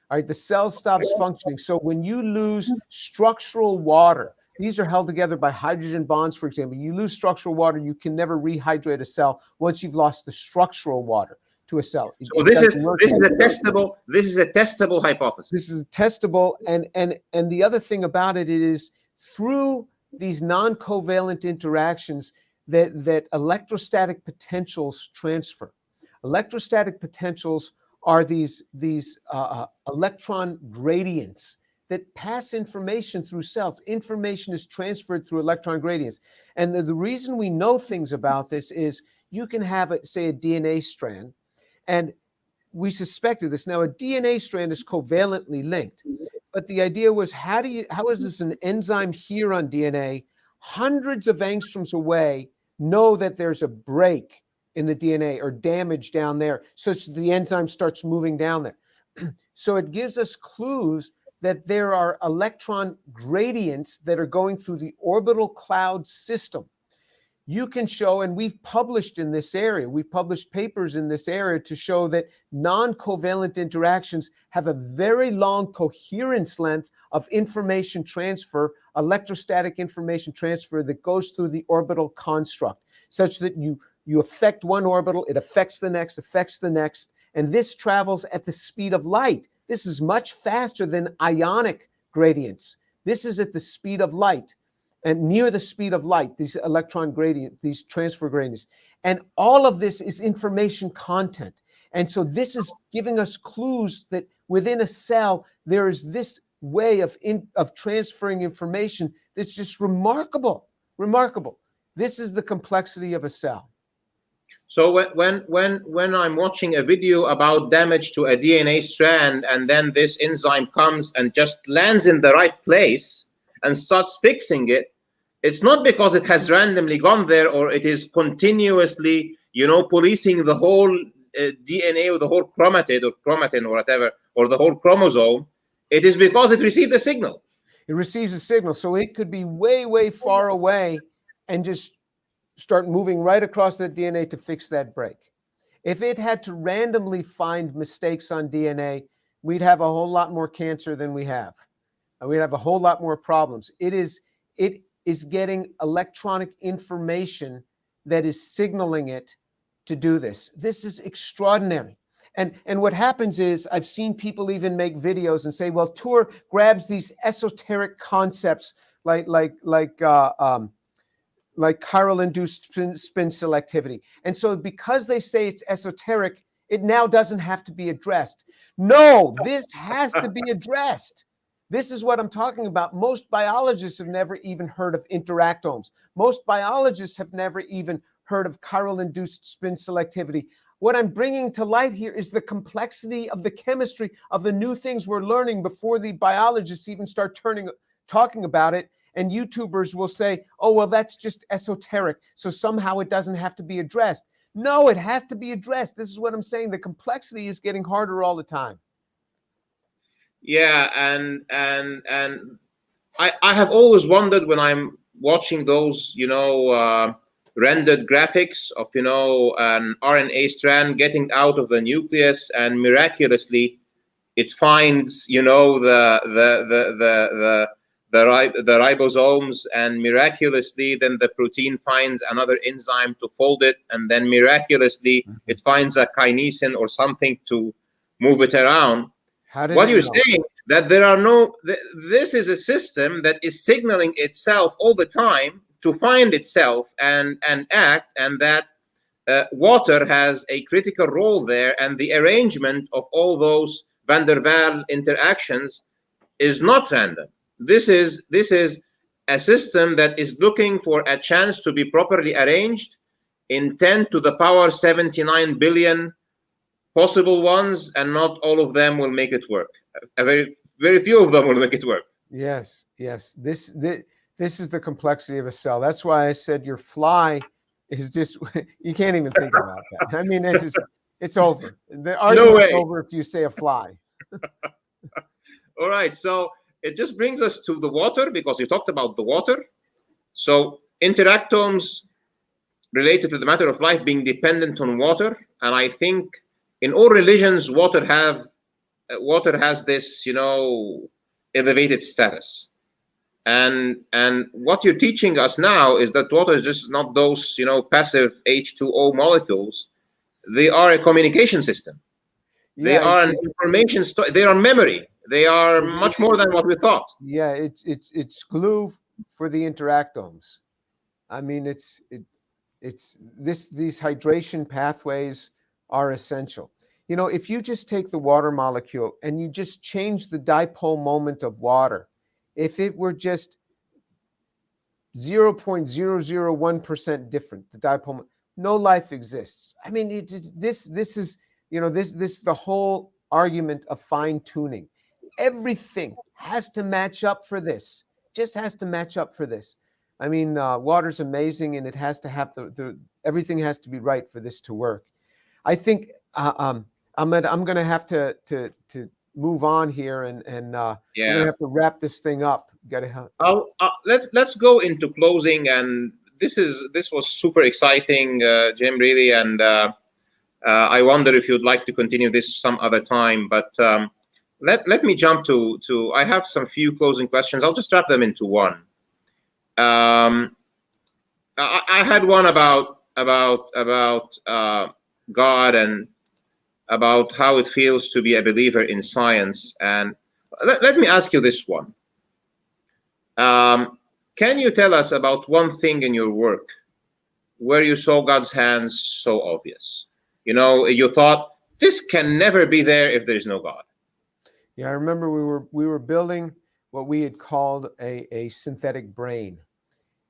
All right, the cell stops functioning. So when you lose structural water, these are held together by hydrogen bonds, for example. You lose structural water, you can never rehydrate a cell once you've lost the structural water to a cell. So this is a testable hypothesis. This is testable, and the other thing about it is through these non-covalent interactions that electrostatic potentials transfer. Electrostatic potentials are these electron gradients that pass information through cells. Information is transferred through electron gradients. And the reason we know things about this is you can have, say, a DNA strand, and we suspected this. Now, a DNA strand is covalently linked, but the idea was, how is this an enzyme here on DNA, hundreds of angstroms away, know that there's a break in the DNA or damage down there, such that the enzyme starts moving down there. So it gives us clues that there are electron gradients that are going through the orbital cloud system. You can show, and we've published in this area, we've published papers in this area to show that non-covalent interactions have a very long coherence length of information transfer, electrostatic information transfer that goes through the orbital construct, such that you affect one orbital, it affects the next, and this travels at the speed of light. This is much faster than ionic gradients. This is at the speed of light, and near the speed of light, these electron gradients, these transfer gradients. And all of this is information content. And so this is giving us clues that within a cell, there is this way of transferring information that's just remarkable. This is the complexity of a cell. So when I'm watching a video about damage to a DNA strand, and then this enzyme comes and just lands in the right place and starts fixing it, it's not because it has randomly gone there, or it is continuously, policing the whole DNA or the whole chromatid or chromatin or whatever, or the whole chromosome. It is because it received a signal. It receives a signal. So it could be way, way far away and just start moving right across that DNA to fix that break. If it had to randomly find mistakes on DNA, we'd have a whole lot more cancer than we have. We'd have a whole lot more problems. It is getting electronic information that is signaling it to do this. This is extraordinary. And what happens is, I've seen people even make videos and say, well, Tour grabs these esoteric concepts like chiral-induced spin selectivity. And so because they say it's esoteric, it now doesn't have to be addressed. No, this has to be addressed. This is what I'm talking about. Most biologists have never even heard of interactomes. Most biologists have never even heard of chiral-induced spin selectivity. What I'm bringing to light here is the complexity of the chemistry of the new things we're learning before the biologists even start talking about it. And YouTubers will say, oh, well, that's just esoteric, so somehow it doesn't have to be addressed. No, it has to be addressed. This is what I'm saying. The complexity is getting harder all the time. Yeah, and I have always wondered, when I'm watching those, rendered graphics of, an RNA strand getting out of the nucleus, and miraculously it finds, the the ribosomes, and miraculously then the protein finds another enzyme to fold it, and then miraculously it finds a kinesin or something to move it around. What you're saying that there are this is a system that is signaling itself all the time to find itself and act, and that water has a critical role there, and the arrangement of all those van der Waals interactions is not random. This is a system that is looking for a chance to be properly arranged in 10 to the power 79 billion possible ones, and not all of them will make it work. Very few of them will make it work. Yes, yes. This is the complexity of a cell. That's why I said your fly is just, you can't even think about that. I mean, it's over. The argument's over if you say a fly. All right, so it just brings us to the water, because you talked about the water. So interactomes related to the matter of life being dependent on water, and I think in all religions, water has this, elevated status. And what you're teaching us now is that water is just not those, passive H2O molecules. They are a communication system. They are an information store. They are memory. They are much more than what we thought. Yeah, it's glue for the interactomes. I mean, these hydration pathways are essential. If you just take the water molecule and you just change the dipole moment of water, if it were just 0.001% different, the dipole, no life exists. I mean, this is the whole argument of fine tuning. Everything has to match up for this. Just has to match up for this. I mean, water's amazing, and it has to have everything has to be right for this to work. I think I'm going to have to move on here, and we're going to have to wrap this thing up. Let's go into closing, and this was super exciting, Jim, really, and I wonder if you'd like to continue this some other time, but let me jump to I have some few closing questions. I'll just wrap them into one. I had one about God and about how it feels to be a believer in science. And let me ask you this one. Can you tell us about one thing in your work where you saw God's hands so obvious? You thought, this can never be there if there's no God. Yeah, I remember we were building what we had called a synthetic brain.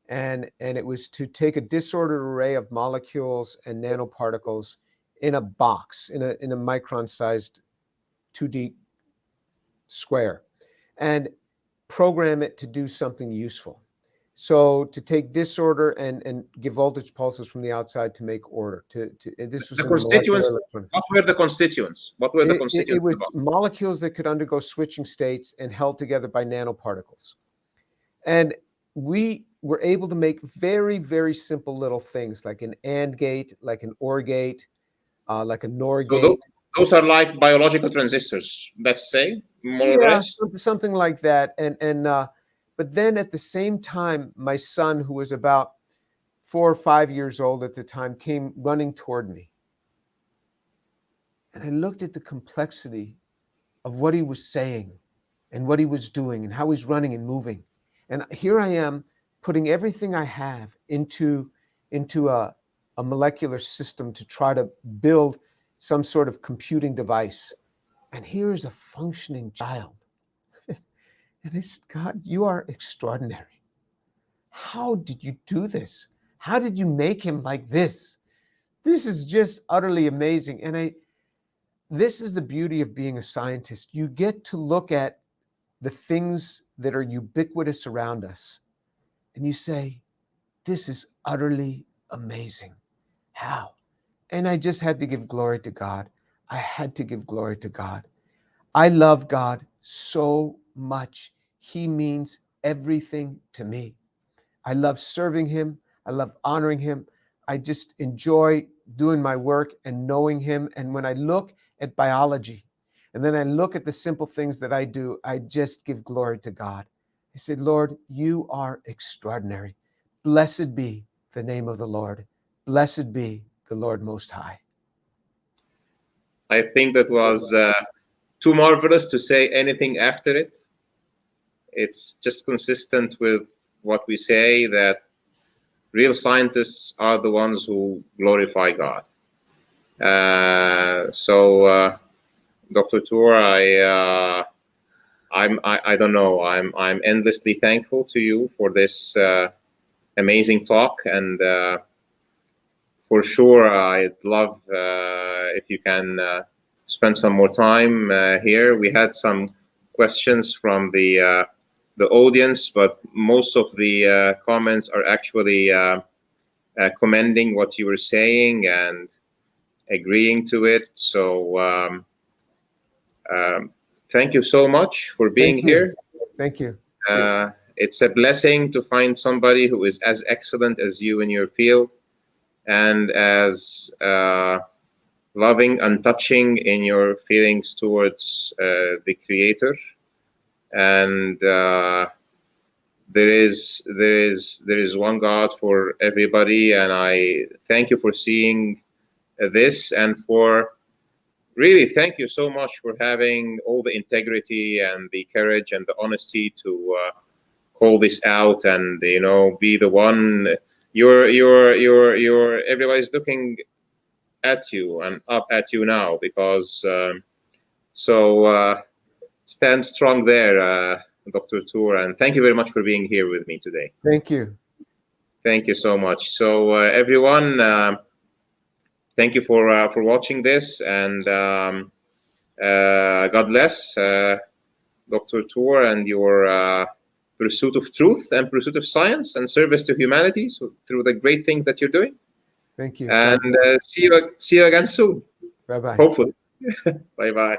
And it was to take a disordered array of molecules and nanoparticles in a box, in a micron-sized 2D square, and program it to do something useful. So to take disorder and give voltage pulses from the outside to make order. This was the constituents. What were the constituents? It was molecules that could undergo switching states and held together by nanoparticles. And we were able to make very, very simple little things like an AND gate, like an OR gate, like a NOR gate. So those are like biological transistors, let's say, more or less. Something like that. But then at the same time, my son, who was about 4 or 5 years old at the time, came running toward me. And I looked at the complexity of what he was saying and what he was doing and how he's running and moving. And here I am putting everything I have into a molecular system to try to build some sort of computing device. And here is a functioning child. And I said, God, you are extraordinary. How did you do this? How did you make him like this? This is just utterly amazing. And this is the beauty of being a scientist. You get to look at the things that are ubiquitous around us, and you say, this is utterly amazing. How? And I just had to give glory to God. I had to give glory to God. I love God so much. He means everything to me. I love serving him. I love honoring him. I just enjoy doing my work and knowing him. And when I look at biology, and then I look at the simple things that I do, I just give glory to God. He said, Lord, you are extraordinary. Blessed be the name of the Lord. Blessed be the Lord Most High. I think that was too marvelous to say anything after it. It's just consistent with what we say, that real scientists are the ones who glorify God. So, Dr. Toor, I don't know. I'm endlessly thankful to you for this amazing talk, and for sure, I'd love if you can spend some more time here. We had some questions from the audience, but most of the comments are actually commending what you were saying and agreeing to it. So thank you so much for being here. Thank you. It's a blessing to find somebody who is as excellent as you in your field, and as loving and touching in your feelings towards the Creator. And there is one God for everybody, and I thank you for seeing this, and for really thank you so much for having all the integrity and the courage and the honesty to call this out, and be the one. Everybody's looking at you and up at you now, because stand strong there, Dr. Toor, and thank you very much for being here with me today. Thank you. Thank you so much. So everyone, thank you for watching this, and God bless Dr. Toor and your pursuit of truth and pursuit of science and service to humanity, so through the great things that you're doing. Thank you. And see you again soon. Bye-bye. Hopefully. Bye-bye.